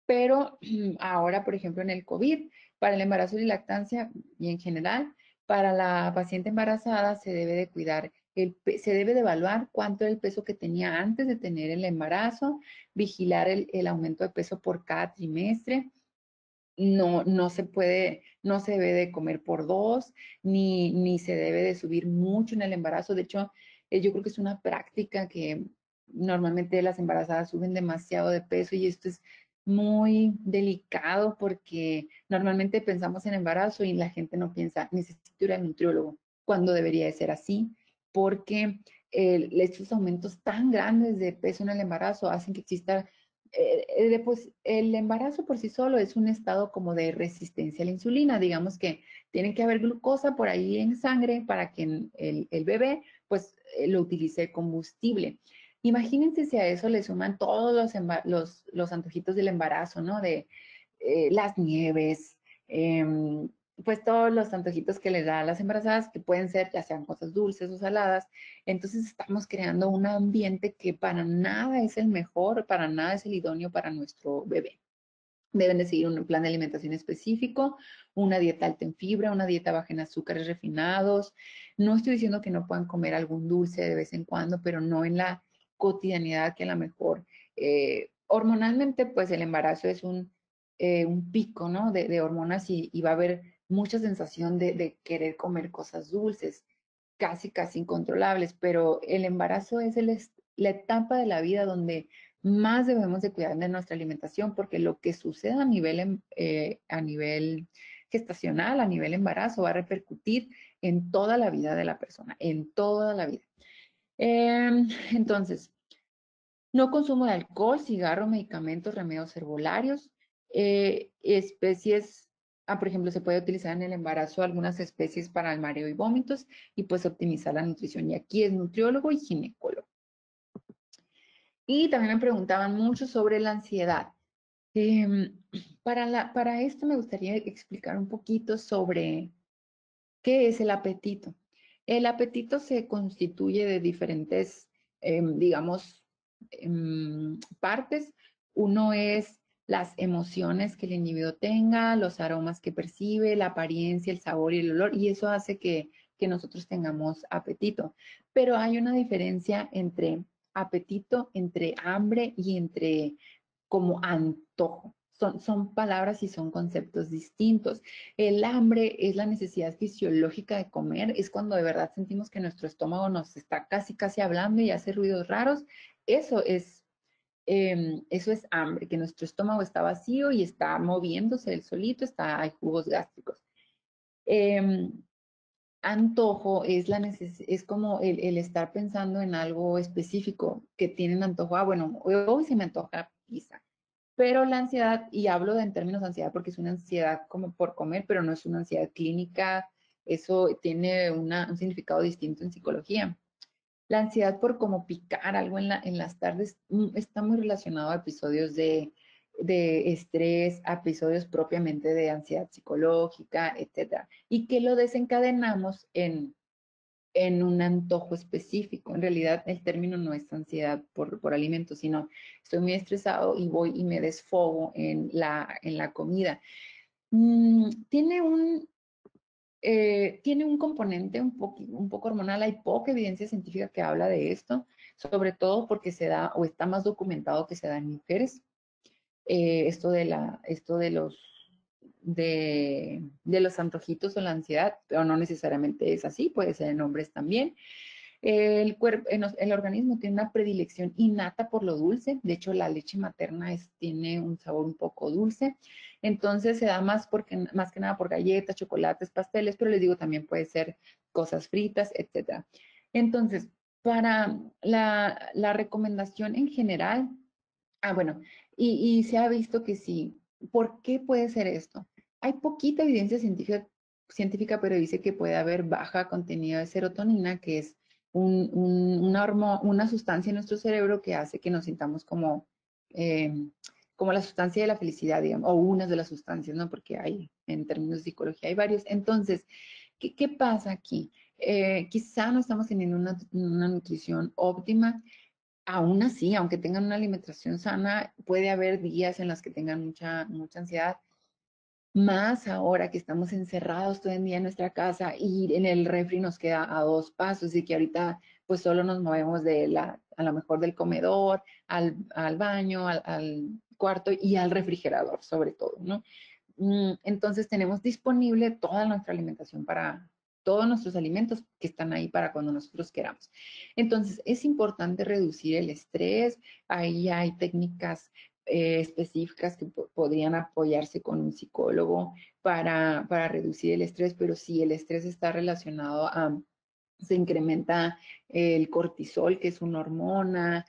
S2: pero ahora, por ejemplo, en el COVID, para el embarazo y lactancia y en general, para la paciente embarazada se debe de cuidar, se debe de evaluar cuánto era el peso que tenía antes de tener el embarazo, vigilar el aumento de peso por cada trimestre. No se puede, no se debe de comer por dos, ni se debe de subir mucho en el embarazo. De hecho, yo creo que es una práctica que normalmente las embarazadas suben demasiado de peso, y esto es muy delicado porque normalmente pensamos en embarazo y la gente no piensa, necesito ir al nutriólogo, cuando debería de ser así, porque estos aumentos tan grandes de peso en el embarazo hacen que exista pues el embarazo por sí solo es un estado como de resistencia a la insulina. Digamos que tiene que haber glucosa por ahí en sangre para que el bebé pues lo utilice de combustible. Imagínense si a eso le suman todos los antojitos del embarazo, ¿no? De las nieves, pues todos los antojitos que les da a las embarazadas, que pueden ser ya sean cosas dulces o saladas. Entonces estamos creando un ambiente que para nada es el mejor, para nada es el idóneo para nuestro bebé. Deben de seguir un plan de alimentación específico, una dieta alta en fibra, una dieta baja en azúcares refinados. No estoy diciendo que no puedan comer algún dulce de vez en cuando, pero no en la cotidianidad que a lo mejor hormonalmente, pues el embarazo es un pico, ¿no? De hormonas y va a haber mucha sensación de querer comer cosas dulces, casi incontrolables, pero el embarazo es la etapa de la vida donde más debemos de cuidar de nuestra alimentación, porque lo que sucede a nivel gestacional, a nivel embarazo, va a repercutir en toda la vida de la persona, en toda la vida. Entonces, no consumo de alcohol, cigarro, medicamentos, remedios herbolarios, especies, por ejemplo, se puede utilizar en el embarazo algunas especies para el mareo y vómitos y pues optimizar la nutrición. Y aquí es nutriólogo y ginecólogo. Y también me preguntaban mucho sobre la ansiedad. Em, para esto me gustaría explicar un poquito sobre qué es el apetito. El apetito se constituye de diferentes, digamos, partes. Uno es las emociones que el individuo tenga, los aromas que percibe, la apariencia, el sabor y el olor, y eso hace que nosotros tengamos apetito. Pero hay una diferencia entre apetito, entre hambre y entre como antojo. Son palabras y son conceptos distintos. El hambre es la necesidad fisiológica de comer, es cuando de verdad sentimos que nuestro estómago nos está casi hablando y hace ruidos raros. Eso es, eso es hambre, que nuestro estómago está vacío y está moviéndose el solito, hay jugos gástricos. Eh, Antojo es como el estar pensando en algo específico que tienen antojo. Bueno, hoy se me antoja pizza. Pero la ansiedad, y hablo en términos de ansiedad porque es una ansiedad como por comer, pero no es una ansiedad clínica, eso tiene un significado distinto en psicología. La ansiedad por como picar algo en las tardes está muy relacionado a episodios de estrés, a episodios propiamente de ansiedad psicológica, etcétera, y que lo desencadenamos en un antojo específico. En realidad, el término no es ansiedad por alimentos, sino estoy muy estresado y voy y me desfogo en la comida. Tiene un componente un poco hormonal. Hay poca evidencia científica que habla de esto, sobre todo porque se da o está más documentado que se da en mujeres. Esto de los antojitos o la ansiedad, pero no necesariamente es así, puede ser en hombres también. El organismo tiene una predilección innata por lo dulce. De hecho, la leche materna tiene un sabor un poco dulce. Entonces se da más que nada por galletas, chocolates, pasteles, pero les digo, también puede ser cosas fritas, etcétera. Entonces, para la recomendación en general, bueno, y se ha visto que sí. ¿Por qué puede ser esto? Hay poquita evidencia científica, pero dice que puede haber baja contenido de serotonina, que es una sustancia en nuestro cerebro que hace que nos sintamos como la sustancia de la felicidad, digamos, o una de las sustancias, ¿no? Porque en términos de psicología, hay varios. Entonces, ¿qué pasa aquí? Quizá no estamos teniendo una nutrición óptima. Aún así, aunque tengan una alimentación sana, puede haber días en los que tengan mucha ansiedad. Más ahora que estamos encerrados todo el día en nuestra casa y en el refri nos queda a 2 pasos y que ahorita pues solo nos movemos a lo mejor del comedor, al baño, al cuarto y al refrigerador sobre todo, ¿no? Entonces tenemos disponible toda nuestra alimentación para todos nuestros alimentos que están ahí para cuando nosotros queramos. Entonces es importante reducir el estrés. Ahí hay técnicas específicas que podrían apoyarse con un psicólogo para reducir el estrés, pero si el estrés está relacionado se incrementa el cortisol, que es una hormona,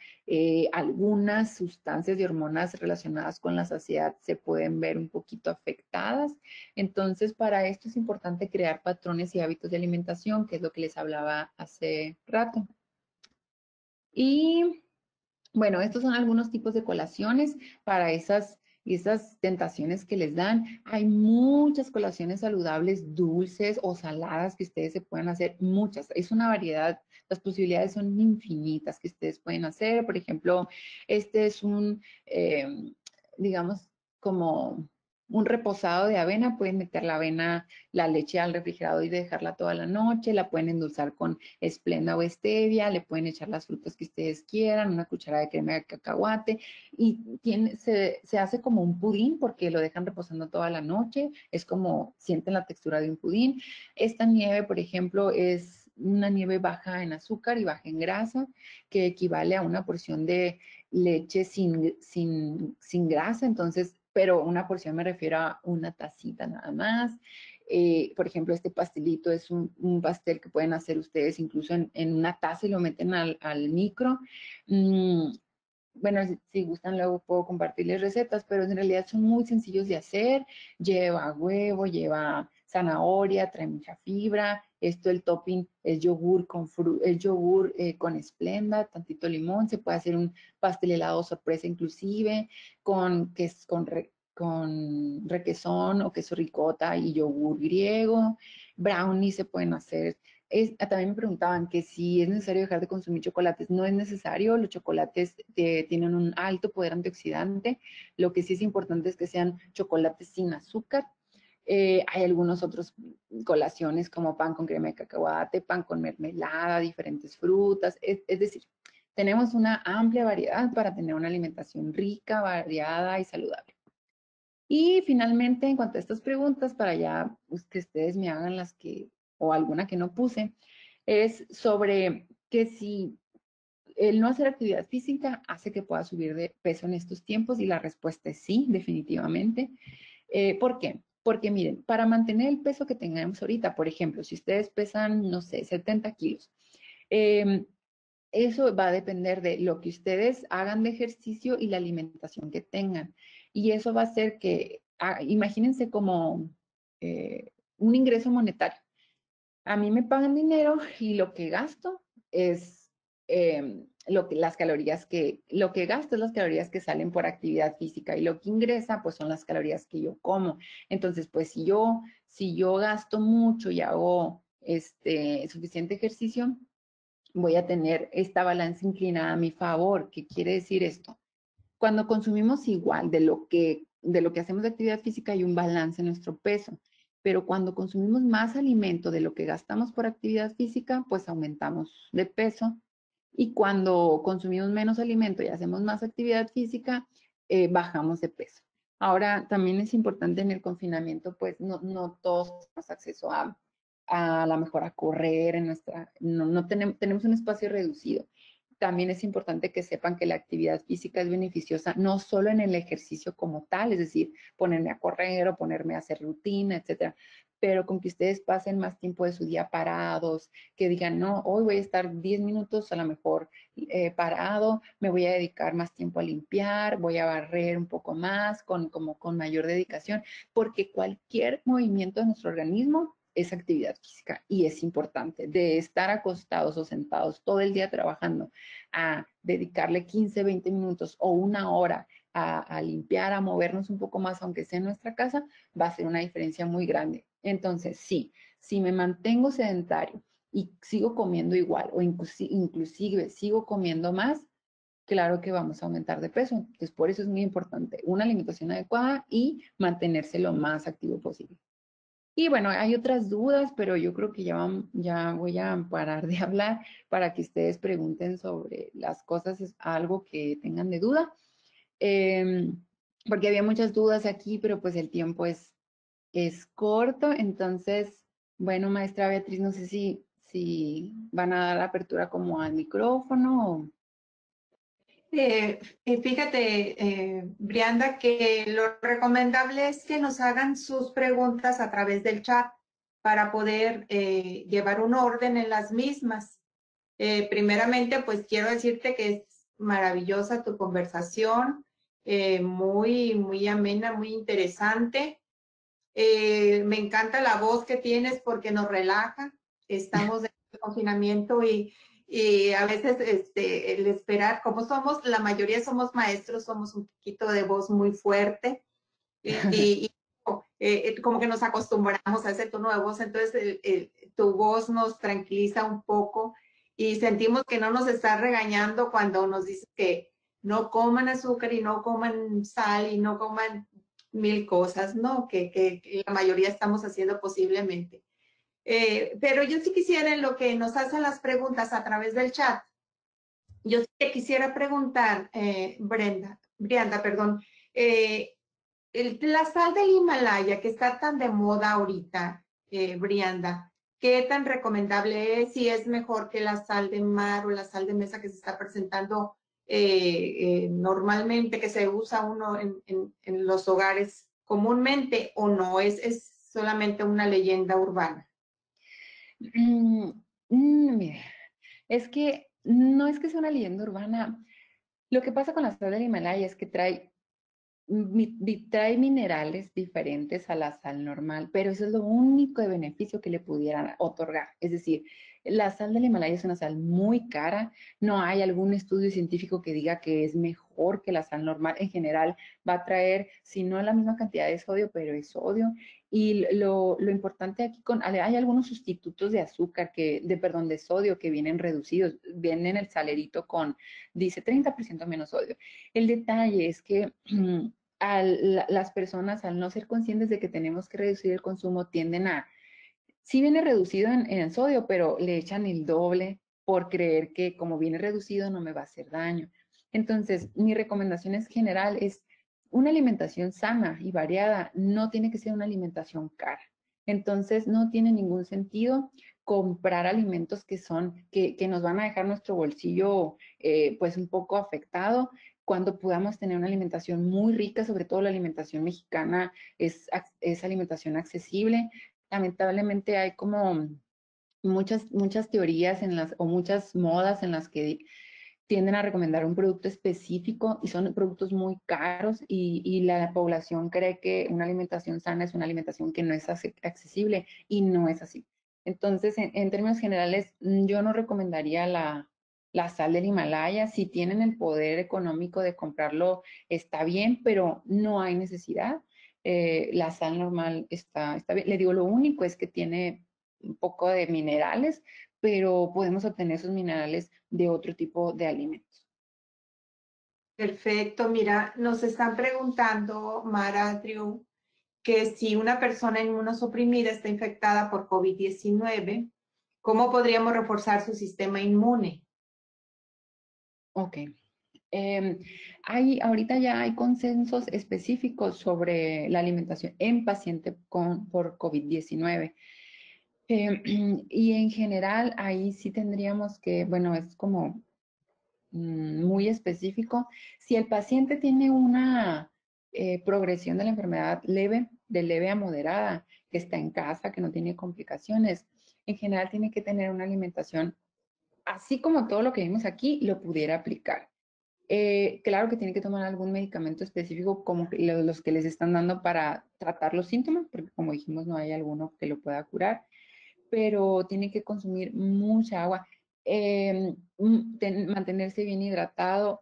S2: algunas sustancias y hormonas relacionadas con la saciedad se pueden ver un poquito afectadas. Entonces, para esto es importante crear patrones y hábitos de alimentación, que es lo que les hablaba hace rato. Y bueno, estos son algunos tipos de colaciones para esas tentaciones que les dan. Hay muchas colaciones saludables, dulces o saladas que ustedes se pueden hacer, muchas. Es una variedad, las posibilidades son infinitas que ustedes pueden hacer. Por ejemplo, este es digamos, como un reposado de avena, pueden meter la avena, la leche al refrigerador y dejarla toda la noche, la pueden endulzar con esplenda o stevia, le pueden echar las frutas que ustedes quieran, una cucharada de crema de cacahuate y se hace como un pudín porque lo dejan reposando toda la noche, es como sienten la textura de un pudín. Esta nieve, por ejemplo, es una nieve baja en azúcar y baja en grasa, que equivale a una porción de leche sin grasa, entonces, pero una porción me refiero a una tacita nada más. Por ejemplo, este pastelito es un pastel que pueden hacer ustedes incluso en una taza y lo meten al micro. Bueno, si gustan luego puedo compartirles recetas, pero en realidad son muy sencillos de hacer. Lleva huevo, lleva zanahoria, trae mucha fibra. Esto, el topping es yogur con esplenda, tantito limón. Se puede hacer un pastel helado sorpresa inclusive con requesón o queso ricota y yogur griego. Brownies se pueden hacer. También me preguntaban que si es necesario dejar de consumir chocolates. No es necesario, los chocolates tienen un alto poder antioxidante. Lo que sí es importante es que sean chocolates sin azúcar. Hay algunos otros colaciones como pan con crema de cacahuate, pan con mermelada, diferentes frutas. Es decir, tenemos una amplia variedad para tener una alimentación rica, variada y saludable. Y finalmente, en cuanto a estas preguntas, para ya pues, que ustedes me hagan o alguna que no puse, es sobre que si el no hacer actividad física hace que pueda subir de peso en estos tiempos y la respuesta es sí, definitivamente. ¿Por qué? Porque miren, para mantener el peso que tengamos ahorita, por ejemplo, si ustedes pesan, no sé, 70 kilos, eso va a depender de lo que ustedes hagan de ejercicio y la alimentación que tengan. Y eso va a hacer que, imagínense como un ingreso monetario. A mí me pagan dinero y lo que gasto es lo que gasto es las calorías que salen por actividad física y lo que ingresa pues son las calorías que yo como. Entonces, pues si yo gasto mucho y hago suficiente ejercicio, voy a tener esta balanza inclinada a mi favor. ¿Qué quiere decir esto? Cuando consumimos igual de lo que hacemos de actividad física hay un balance en nuestro peso, pero cuando consumimos más alimento de lo que gastamos por actividad física, pues aumentamos de peso y cuando consumimos menos alimento y hacemos más actividad física, bajamos de peso. Ahora, también es importante en el confinamiento, pues no todos tenemos acceso a la mejor a correr no tenemos un espacio reducido. También es importante que sepan que la actividad física es beneficiosa no solo en el ejercicio como tal, es decir, ponerme a correr o ponerme a hacer rutina, etcétera, pero con que ustedes pasen más tiempo de su día parados, que digan, no, hoy voy a estar 10 minutos a lo mejor parado, me voy a dedicar más tiempo a limpiar, voy a barrer un poco más con mayor dedicación, porque cualquier movimiento de nuestro organismo es actividad física y es importante. De estar acostados o sentados todo el día trabajando a dedicarle 15, 20 minutos o una hora a limpiar, a movernos un poco más, aunque sea en nuestra casa, va a ser una diferencia muy grande. Entonces, sí, si me mantengo sedentario y sigo comiendo igual o inclusive sigo comiendo más, claro que vamos a aumentar de peso. Entonces, por eso es muy importante una alimentación adecuada y mantenerse lo más activo posible. Y bueno, hay otras dudas, pero yo creo que ya voy a parar de hablar para que ustedes pregunten sobre las cosas, es algo que tengan de duda. Porque había muchas dudas aquí, pero pues el tiempo es corto. Entonces, bueno, maestra Beatriz, no sé si van a dar apertura como al micrófono o...
S3: Fíjate, Brianda, que lo recomendable es que nos hagan sus preguntas a través del chat para poder llevar un orden en las mismas. Primeramente, pues quiero decirte que es maravillosa tu conversación, muy amena, muy interesante. Me encanta la voz que tienes porque nos relaja. Estamos en el confinamiento y a veces el esperar, como somos, la mayoría somos maestros, somos un poquito de voz muy fuerte y como que nos acostumbramos a ese tono de voz, entonces tu voz nos tranquiliza un poco y sentimos que no nos está regañando cuando nos dices que no coman azúcar y no coman sal y no coman mil cosas, ¿no? Que la mayoría estamos haciendo posiblemente. Pero yo sí quisiera, en lo que nos hacen las preguntas a través del chat, yo sí te quisiera preguntar, Brianda, perdón, la sal del Himalaya, que está tan de moda ahorita, Brianda, ¿qué tan recomendable es? Si es mejor que la sal de mar o la sal de mesa que se está presentando normalmente, que se usa uno en los hogares comúnmente, o no, es solamente una leyenda urbana.
S2: Mira, es que no es que sea una leyenda urbana. Lo que pasa con la sal del Himalaya es que trae minerales diferentes a la sal normal, pero eso es lo único de beneficio que le pudieran otorgar. Es decir, la sal del Himalaya es una sal muy cara, no hay algún estudio científico que diga que es mejor que la sal normal. En general va a traer, si no la misma cantidad de sodio, pero es sodio. Y lo importante aquí hay algunos sustitutos de azúcar, perdón, de sodio que vienen reducidos, vienen el salerito dice 30% menos sodio. El detalle es que las personas, al no ser conscientes de que tenemos que reducir el consumo, tienden sí viene reducido en sodio, pero le echan el doble por creer que como viene reducido no me va a hacer daño. Entonces, mi recomendación es general, es una alimentación sana y variada, no tiene que ser una alimentación cara. Entonces, no tiene ningún sentido comprar alimentos que nos van a dejar nuestro bolsillo pues un poco afectado cuando podamos tener una alimentación muy rica, sobre todo la alimentación mexicana es alimentación accesible. Lamentablemente hay como muchas teorías o muchas modas en las que tienden a recomendar un producto específico y son productos muy caros y la población cree que una alimentación sana es una alimentación que no es accesible y no es así. Entonces, en términos generales, yo no recomendaría la sal del Himalaya. Si tienen el poder económico de comprarlo, está bien, pero no hay necesidad. La sal normal está bien. Le digo, lo único es que tiene un poco de minerales, pero podemos obtener esos minerales de otro tipo de alimentos.
S3: Perfecto, mira, nos están preguntando, Mara, Drew, que si una persona inmunosuprimida está infectada por COVID-19, ¿cómo podríamos reforzar su sistema inmune?
S2: Ok. Ahorita ya hay consensos específicos sobre la alimentación en paciente por COVID-19. Y en general, ahí sí tendríamos que, bueno, es como muy específico. Si el paciente tiene una progresión de la enfermedad leve, de leve a moderada, que está en casa, que no tiene complicaciones, en general tiene que tener una alimentación, así como todo lo que vimos aquí, lo pudiera aplicar. Claro que tiene que tomar algún medicamento específico como los que les están dando para tratar los síntomas, porque como dijimos, no hay alguno que lo pueda curar, pero tiene que consumir mucha agua, mantenerse bien hidratado,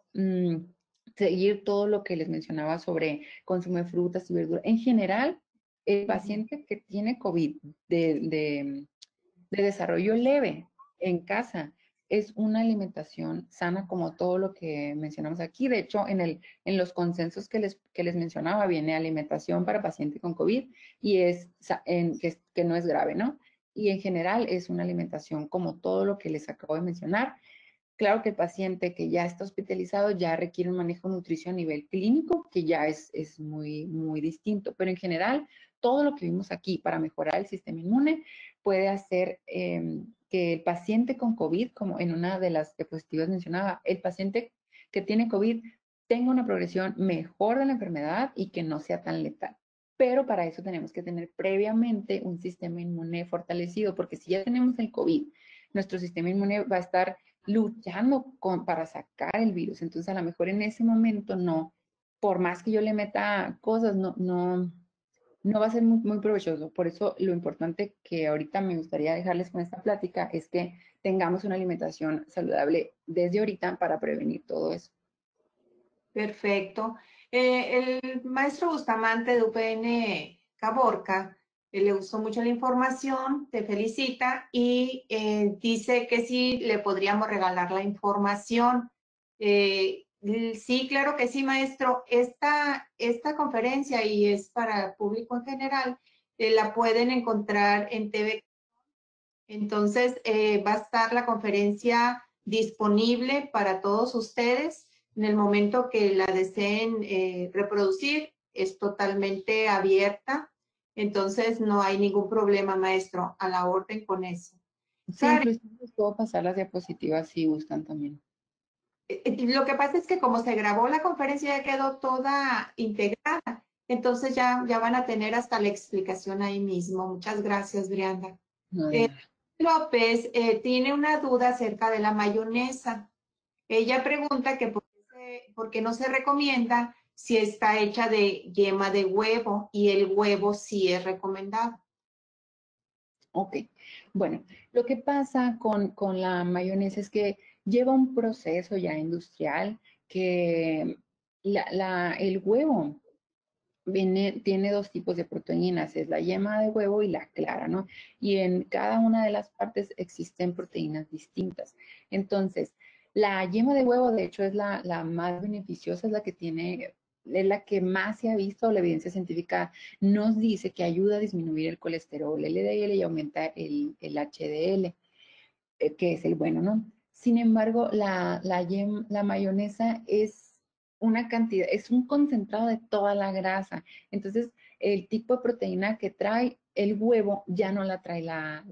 S2: seguir todo lo que les mencionaba sobre consumo de frutas y verduras. En general, el paciente que tiene COVID de desarrollo leve en casa es una alimentación sana como todo lo que mencionamos aquí. De hecho, en los consensos que les mencionaba viene alimentación para paciente con COVID y que no es grave, ¿no? Y en general es una alimentación como todo lo que les acabo de mencionar. Claro que el paciente que ya está hospitalizado ya requiere un manejo de nutrición a nivel clínico, que ya es muy, muy distinto, pero en general todo lo que vimos aquí para mejorar el sistema inmune puede hacer que el paciente con COVID, como en una de las diapositivas mencionaba, el paciente que tiene COVID tenga una progresión mejor de la enfermedad y que no sea tan letal. Pero para eso tenemos que tener previamente un sistema inmune fortalecido, porque si ya tenemos el COVID, nuestro sistema inmune va a estar luchando para sacar el virus. Entonces, a lo mejor en ese momento no, por más que yo le meta cosas, no va a ser muy, muy provechoso. Por eso lo importante que ahorita me gustaría dejarles con esta plática es que tengamos una alimentación saludable desde ahorita para prevenir todo eso.
S3: Perfecto. El maestro Bustamante de UPN Caborca le gustó mucho la información, te felicita y dice que sí le podríamos regalar la información. Sí, claro que sí, maestro. Esta conferencia, y es para el público en general, la pueden encontrar en TV. Entonces, va a estar la conferencia disponible para todos ustedes. En el momento que la deseen reproducir, es totalmente abierta. Entonces, no hay ningún problema, maestro, a la orden con eso.
S2: Sí,
S3: Karen,
S2: incluso les puedo pasar las diapositivas si gustan también.
S3: lo que pasa es que como se grabó la conferencia, ya quedó toda integrada. Entonces, ya van a tener hasta la explicación ahí mismo. Muchas gracias, Brianda.
S2: No, de
S3: Eh,
S2: nada.
S3: López tiene una duda acerca de la mayonesa. Ella pregunta que por qué no se recomienda si está hecha de yema de huevo, y el huevo sí es recomendado.
S2: Ok, bueno, lo que pasa con la mayonesa es que lleva un proceso ya industrial que el huevo tiene dos tipos de proteínas, es la yema de huevo y la clara, ¿no? Y en cada una de las partes existen proteínas distintas. Entonces, la yema de huevo, de hecho, es la más beneficiosa, es la que más se ha visto, la evidencia científica nos dice que ayuda a disminuir el colesterol LDL y aumenta el HDL, que es el bueno, ¿no? Sin embargo, la mayonesa es una cantidad, es un concentrado de toda la grasa. Entonces, el tipo de proteína que trae el huevo ya no la trae la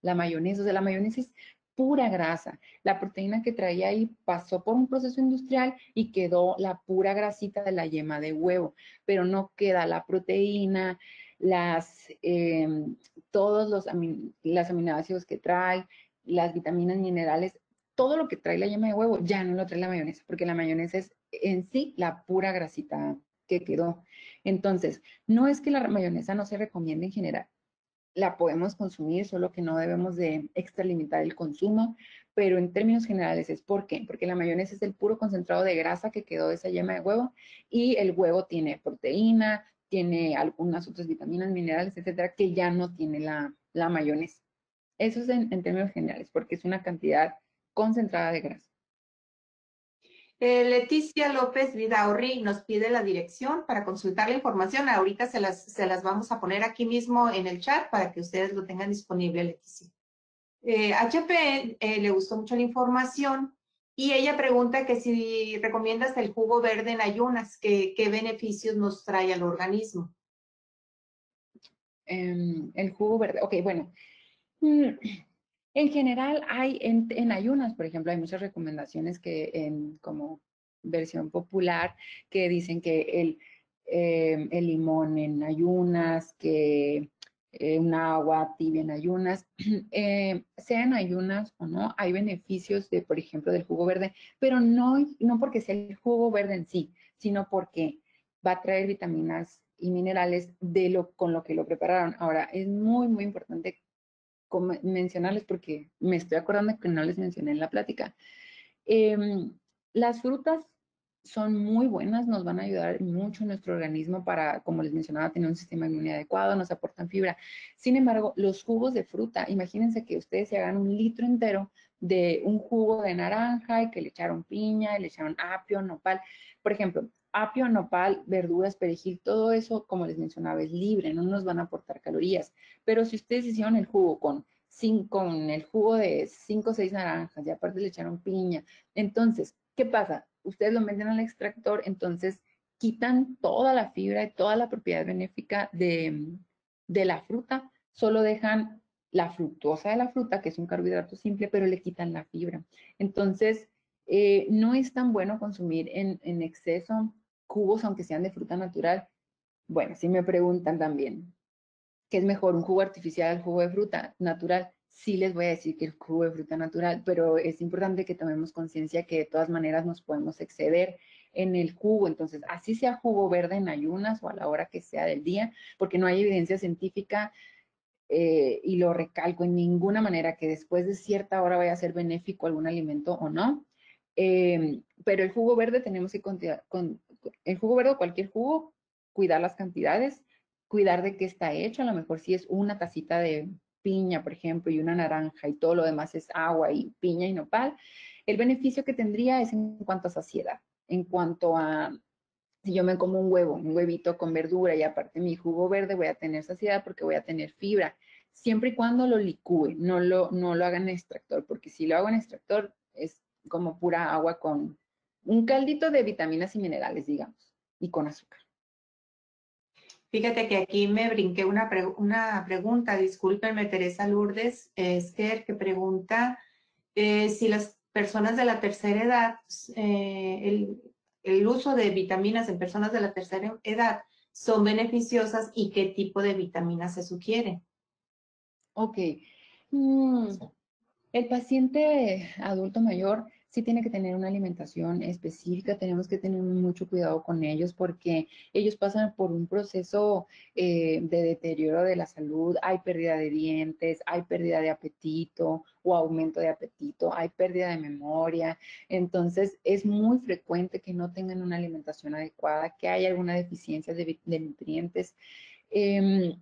S2: mayonesa. O sea, la mayonesa es pura grasa. La proteína que traía ahí pasó por un proceso industrial y quedó la pura grasita de la yema de huevo, pero no queda la proteína, las, eh, todos los aminoácidos que trae, las vitaminas, minerales, todo lo que trae la yema de huevo ya no lo trae la mayonesa, porque la mayonesa es en sí la pura grasita que quedó. Entonces, no es que la mayonesa no se recomiende en general, la podemos consumir, solo que no debemos de extralimitar el consumo, pero en términos generales es ¿por qué? Porque la mayonesa es el puro concentrado de grasa que quedó de esa yema de huevo y el huevo tiene proteína, tiene algunas otras vitaminas, minerales, etcétera, que ya no tiene la mayonesa. Eso es en términos generales, porque es una cantidad concentrada de grasa.
S3: Leticia López Vidaurri nos pide la dirección para consultar la información. Ahorita se las vamos a poner aquí mismo en el chat para que ustedes lo tengan disponible, Leticia. HP le gustó mucho la información y ella pregunta que si recomiendas el jugo verde en ayunas, qué beneficios nos trae al organismo.
S2: El jugo verde, ok, bueno. En general hay en ayunas, por ejemplo, hay muchas recomendaciones como versión popular que dicen que el limón en ayunas, que un agua tibia en ayunas, sea en ayunas o no, hay beneficios de, por ejemplo, del jugo verde, pero no porque sea el jugo verde en sí, sino porque va a traer vitaminas y minerales con lo que lo prepararon. Ahora, es muy, muy importante mencionarles porque me estoy acordando que no les mencioné en la plática. Las frutas son muy buenas, nos van a ayudar mucho en nuestro organismo para, como les mencionaba, tener un sistema inmune adecuado, nos aportan fibra. Sin embargo, los jugos de fruta, imagínense que ustedes se hagan un litro entero de un jugo de naranja y que le echaron piña, y le echaron apio, nopal. Por ejemplo, apio, nopal, verduras, perejil, todo eso, como les mencionaba, es libre, no nos van a aportar calorías. Pero si ustedes hicieron el jugo con el jugo de 5 o 6 naranjas y aparte le echaron piña, entonces, ¿qué pasa? Ustedes lo meten al extractor, entonces quitan toda la fibra y toda la propiedad benéfica de la fruta, solo dejan la fructosa de la fruta, que es un carbohidrato simple, pero le quitan la fibra. Entonces, no es tan bueno consumir en exceso jugos, aunque sean de fruta natural. Bueno, si me preguntan también, ¿qué es mejor, un jugo artificial, jugo de fruta natural? Sí les voy a decir que el jugo de fruta natural, pero es importante que tomemos conciencia que de todas maneras nos podemos exceder en el jugo. Entonces, así sea jugo verde en ayunas o a la hora que sea del día, porque no hay evidencia científica, y lo recalco, en ninguna manera que después de cierta hora vaya a ser benéfico algún alimento o no. Pero el jugo verde tenemos que el jugo verde o cualquier jugo, cuidar las cantidades, cuidar de qué está hecho. A lo mejor si es una tacita de piña, por ejemplo, y una naranja y todo lo demás es agua y piña y nopal, El beneficio que tendría es en cuanto a saciedad, en cuanto a, si yo me como un huevo, un huevito con verdura y aparte mi jugo verde, voy a tener saciedad porque voy a tener fibra, siempre y cuando lo licúe, no lo haga en extractor, porque si lo hago en extractor es como pura agua con un caldito de vitaminas y minerales, digamos, y con azúcar.
S3: Fíjate que aquí me brinqué una pregunta, discúlpenme, Teresa Lourdes Esquer, que pregunta si las personas de la tercera edad, el uso de vitaminas en personas de la tercera edad son beneficiosas y qué tipo de vitaminas se sugieren.
S2: Ok. Mm, El paciente adulto mayor sí tiene que tener una alimentación específica, tenemos que tener mucho cuidado con ellos porque ellos pasan por un proceso de deterioro de la salud, hay pérdida de dientes, hay pérdida de apetito o aumento de apetito, hay pérdida de memoria, entonces es muy frecuente que no tengan una alimentación adecuada, que haya alguna deficiencia de nutrientes. Em,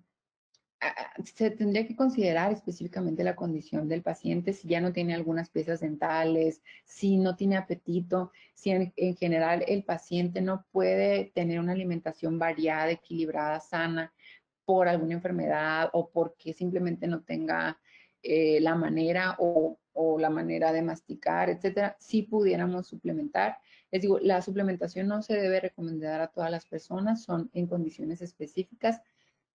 S2: Se tendría que considerar específicamente la condición del paciente, si ya no tiene algunas piezas dentales, si no tiene apetito, si en general el paciente no puede tener una alimentación variada, equilibrada, sana por alguna enfermedad o porque simplemente no tenga la manera o la manera de masticar, etcétera, si pudiéramos suplementar. Les digo, la suplementación no se debe recomendar a todas las personas, son en condiciones específicas,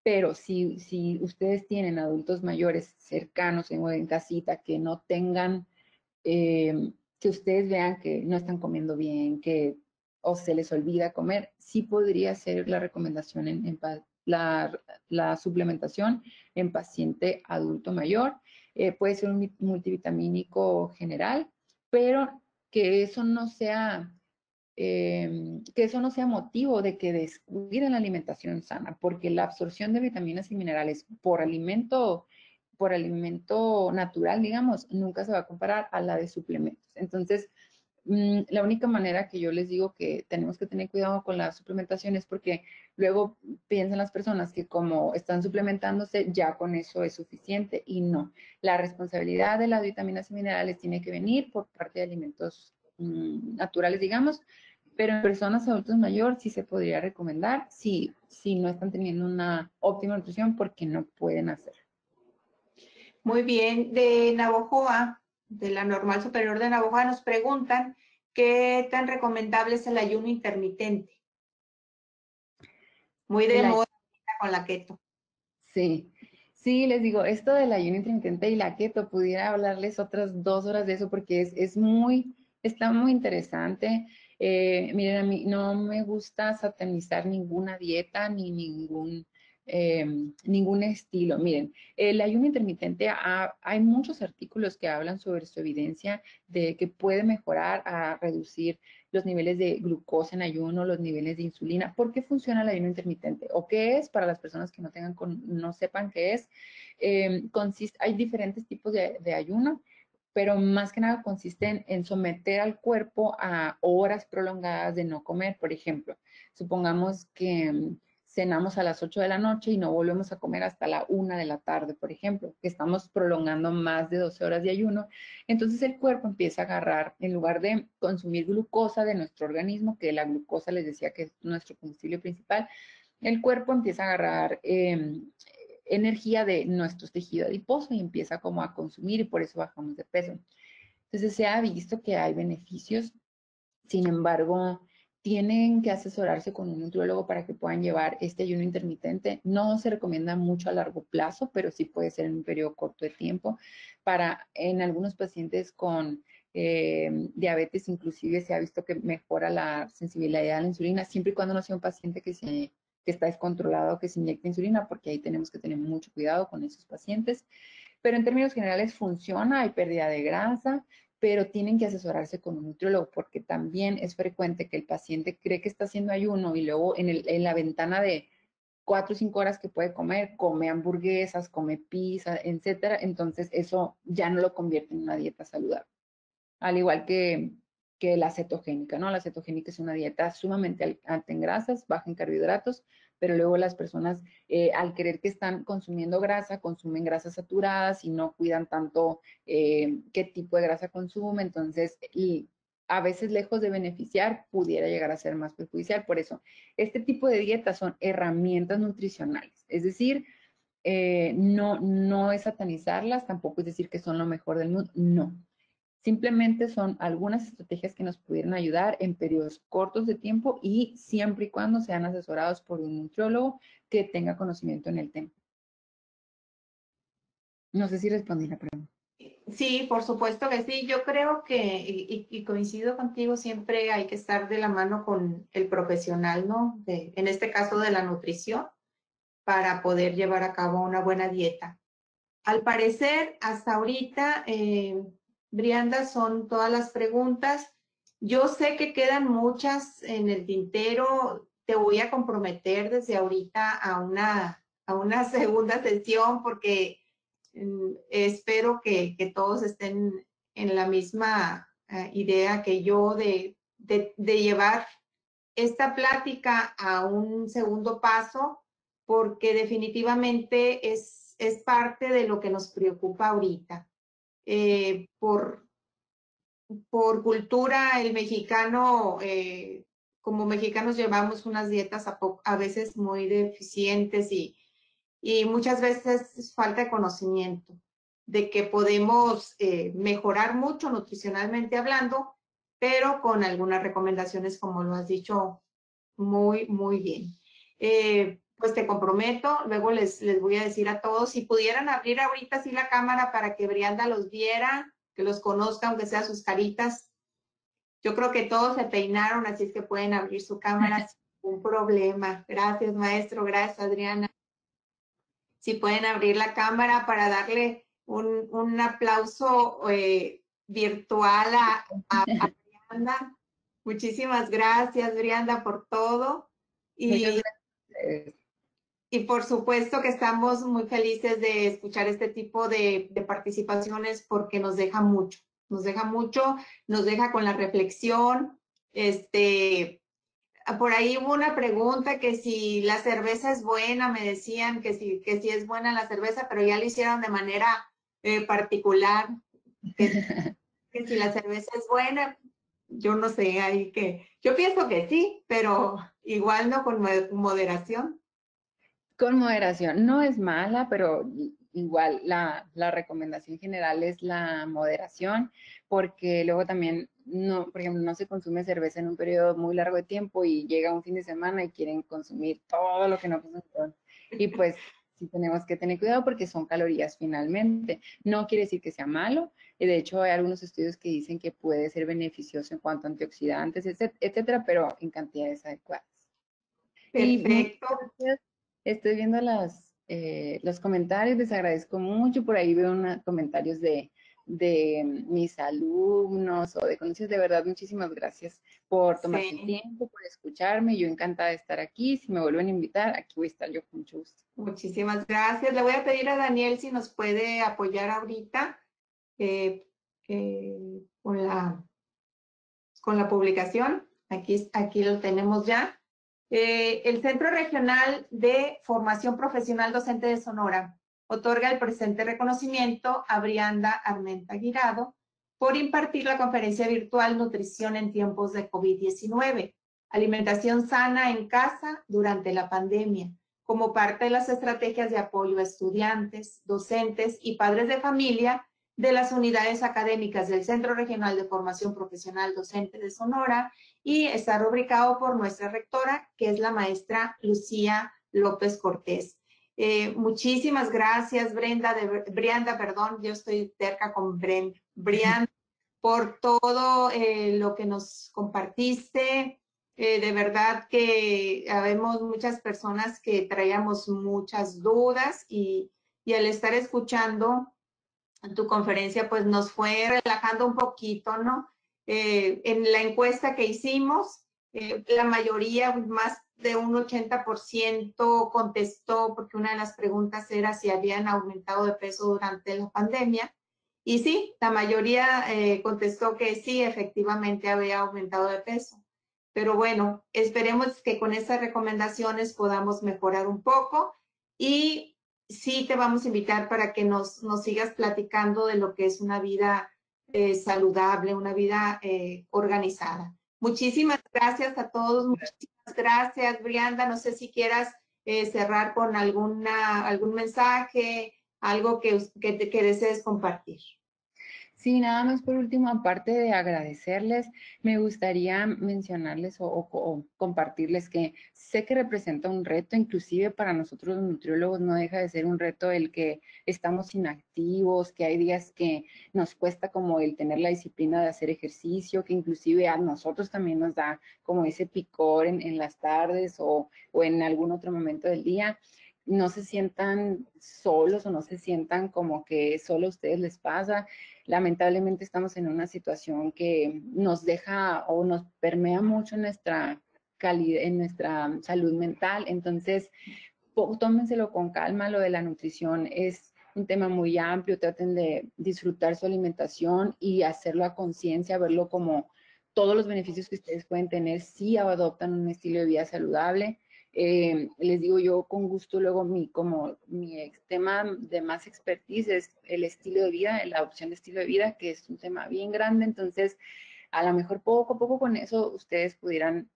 S2: pero si ustedes tienen adultos mayores cercanos en casita que no tengan, que ustedes vean que no están comiendo bien, que o se les olvida comer, sí podría ser la recomendación la suplementación en paciente adulto mayor. Puede ser un multivitamínico general, pero que eso no sea motivo de que descuiden la alimentación sana, porque la absorción de vitaminas y minerales por alimento natural, digamos, nunca se va a comparar a la de suplementos. Entonces, la única manera que yo les digo que tenemos que tener cuidado con la suplementación es porque luego piensan las personas que como están suplementándose, ya con eso es suficiente y no. La responsabilidad de las vitaminas y minerales tiene que venir por parte de alimentos naturales, digamos, pero en personas adultos mayores sí se podría recomendar si no están teniendo una óptima nutrición porque no pueden hacer.
S3: Muy bien, de Navojoa, de la Normal Superior de Navojoa, nos preguntan qué tan recomendable es el ayuno intermitente. Muy de moda con la keto.
S2: Sí, sí, les digo, esto del ayuno intermitente y la keto, pudiera hablarles otras 2 horas de eso porque está muy interesante. Miren, a mí no me gusta satanizar ninguna dieta ni ningún estilo. Miren, el ayuno intermitente, hay muchos artículos que hablan sobre su evidencia de que puede mejorar a reducir los niveles de glucosa en ayuno, los niveles de insulina. ¿Por qué funciona el ayuno intermitente? ¿O qué es? Para las personas que no sepan qué es, hay diferentes tipos de ayuno, pero más que nada consiste en someter al cuerpo a horas prolongadas de no comer. Por ejemplo, supongamos que cenamos a las 8 de la noche y no volvemos a comer hasta la 1 de la tarde, por ejemplo, que estamos prolongando más de 12 horas de ayuno. Entonces el cuerpo empieza a agarrar, en lugar de consumir glucosa de nuestro organismo, que la glucosa les decía que es nuestro combustible principal, el cuerpo empieza a agarrar energía de nuestro tejido adiposo y empieza como a consumir y por eso bajamos de peso. Entonces se ha visto que hay beneficios, sin embargo, tienen que asesorarse con un nutriólogo para que puedan llevar este ayuno intermitente. No se recomienda mucho a largo plazo, pero sí puede ser en un periodo corto de tiempo. En algunos pacientes con diabetes, inclusive se ha visto que mejora la sensibilidad a la insulina, siempre y cuando no sea un paciente que está descontrolado, que se inyecta insulina, porque ahí tenemos que tener mucho cuidado con esos pacientes. Pero en términos generales funciona, hay pérdida de grasa, pero tienen que asesorarse con un nutriólogo porque también es frecuente que el paciente cree que está haciendo ayuno y luego en la ventana de 4 o 5 horas que puede comer, come hamburguesas, come pizza, etcétera. Entonces eso ya no lo convierte en una dieta saludable. Al igual que la cetogénica, ¿no? La cetogénica es una dieta sumamente alta en grasas, baja en carbohidratos, pero luego las personas al creer que están consumiendo grasa, consumen grasas saturadas y no cuidan tanto qué tipo de grasa consume, entonces y a veces lejos de beneficiar pudiera llegar a ser más perjudicial. Por eso, este tipo de dietas son herramientas nutricionales, es decir, no es satanizarlas, tampoco es decir que son lo mejor del mundo, no. Simplemente son algunas estrategias que nos pudieran ayudar en periodos cortos de tiempo y siempre y cuando sean asesorados por un nutriólogo que tenga conocimiento en el tema. No sé si respondí la pregunta.
S3: Sí, por supuesto que sí. Yo creo que, y coincido contigo, siempre hay que estar de la mano con el profesional, ¿no? En este caso de la nutrición, para poder llevar a cabo una buena dieta. Al parecer, hasta ahorita, Brianda, son todas las preguntas. Yo sé que quedan muchas en el tintero. Te voy a comprometer desde ahorita a una segunda sesión porque espero que todos estén en la misma idea que yo de llevar esta plática a un segundo paso, porque definitivamente es parte de lo que nos preocupa ahorita. Por cultura, el mexicano, como mexicanos llevamos unas dietas a veces muy deficientes y muchas veces falta de conocimiento de que podemos mejorar mucho nutricionalmente hablando, pero con algunas recomendaciones, como lo has dicho, muy, muy bien. Pues te comprometo, luego les voy a decir a todos, si pudieran abrir ahorita sí la cámara para que Brianda los viera, que los conozca, aunque sea sus caritas. Yo creo que todos se peinaron, así es que pueden abrir su cámara sin ningún problema. Gracias, maestro. Gracias, Adriana. Si pueden abrir la cámara para darle un aplauso virtual a Brianda. Muchísimas gracias, Brianda, por todo.
S2: Muchas gracias.
S3: Y por supuesto que estamos muy felices de escuchar este tipo de participaciones porque nos deja mucho, nos deja con la reflexión. Por ahí hubo una pregunta que si la cerveza es buena, me decían que si es buena la cerveza, pero ya lo hicieron de manera particular, que si la cerveza es buena, yo no sé, yo pienso que sí, pero igual no con moderación.
S2: Con moderación, no es mala, pero igual la recomendación general es la moderación, porque luego también, no, por ejemplo, no se consume cerveza en un periodo muy largo de tiempo y llega un fin de semana y quieren consumir todo lo que no consumieron. Y pues sí tenemos que tener cuidado porque son calorías finalmente. No quiere decir que sea malo, y de hecho hay algunos estudios que dicen que puede ser beneficioso en cuanto a antioxidantes, etcétera, pero en cantidades adecuadas. Y muchas
S3: Perfecto.
S2: gracias. Estoy viendo los comentarios, les agradezco mucho. Por ahí veo comentarios de mis alumnos o de conocidos. De verdad, muchísimas gracias por tomarse el
S3: Sí,
S2: tiempo, por escucharme. Yo encantada de estar aquí. Si me vuelven a invitar, aquí voy a estar yo con mucho gusto.
S3: muchísimas gracias. Le voy a pedir a Daniel si nos puede apoyar ahorita eh, con la publicación. Aquí lo tenemos ya. El Centro Regional de Formación Profesional Docente de Sonora otorga el presente reconocimiento a Brianda Armenta Guirado por impartir la conferencia virtual Nutrición en tiempos de COVID-19, alimentación sana en casa durante la pandemia, como parte de las estrategias de apoyo a estudiantes, docentes y padres de familia de las unidades académicas del Centro Regional de Formación Profesional Docente de Sonora y está rubricado por nuestra rectora, que es la maestra Lucía López Cortés. Muchísimas gracias, Brianda, perdón, yo estoy cerca con Brianda, por todo lo que nos compartiste. De verdad que habemos muchas personas que traíamos muchas dudas y al estar escuchando tu conferencia, pues nos fue relajando un poquito, ¿no? En la encuesta que hicimos, la mayoría, más de un 80% contestó, porque una de las preguntas era si habían aumentado de peso durante la pandemia. Y sí, la mayoría contestó que sí, efectivamente había aumentado de peso. Pero bueno, esperemos que con estas recomendaciones podamos mejorar un poco y sí te vamos a invitar para que nos sigas platicando de lo que es una vida saludable, una vida organizada. Muchísimas gracias a todos, muchísimas gracias, Brianda. No sé si quieras cerrar con algún mensaje, algo que desees compartir.
S2: Sí, nada más por último, aparte de agradecerles, me gustaría mencionarles o compartirles que sé que representa un reto, inclusive para nosotros los nutriólogos no deja de ser un reto el que estamos inactivos, que hay días que nos cuesta como el tener la disciplina de hacer ejercicio, que inclusive a nosotros también nos da como ese picor en las tardes o en algún otro momento del día. No se sientan solos o no se sientan como que solo a ustedes les pasa. Lamentablemente estamos en una situación que nos deja o nos permea mucho en nuestra calidad, en nuestra salud mental. Entonces, tómenselo con calma. Lo de la nutrición es un tema muy amplio. Traten de disfrutar su alimentación y hacerlo a conciencia, verlo como todos los beneficios que ustedes pueden tener si adoptan un estilo de vida saludable. Les digo yo con gusto luego como mi tema de más expertise es el estilo de vida, la adopción de estilo de vida, que es un tema bien grande, entonces a lo mejor poco a poco con eso ustedes pudieran,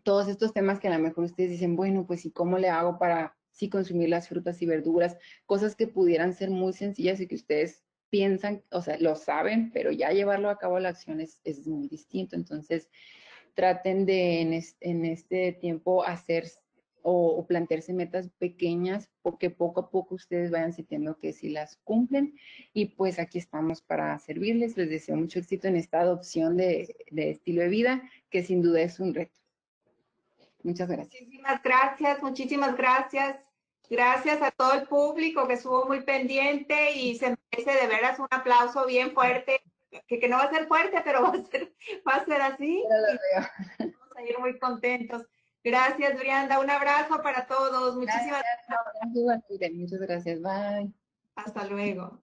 S2: todos estos temas que a lo mejor ustedes dicen, bueno, pues ¿y cómo le hago para sí consumir las frutas y verduras? Cosas que pudieran ser muy sencillas y que ustedes piensan, o sea, lo saben, pero ya llevarlo a cabo a la acción es muy distinto, entonces traten de en este tiempo hacer o plantearse metas pequeñas porque poco a poco ustedes vayan sintiendo que sí las cumplen y pues aquí estamos para servirles. Les deseo mucho éxito en esta adopción de estilo de vida que sin duda es un reto. Muchas gracias.
S3: Muchísimas gracias, muchísimas gracias. Gracias a todo el público que estuvo muy pendiente y se merece de veras un aplauso bien fuerte, que no va a ser fuerte, pero va a ser así. Y vamos a ir muy contentos. Gracias, Brianda. Un abrazo para todos. Muchísimas
S2: gracias. Muchas gracias. Bye.
S3: Hasta luego.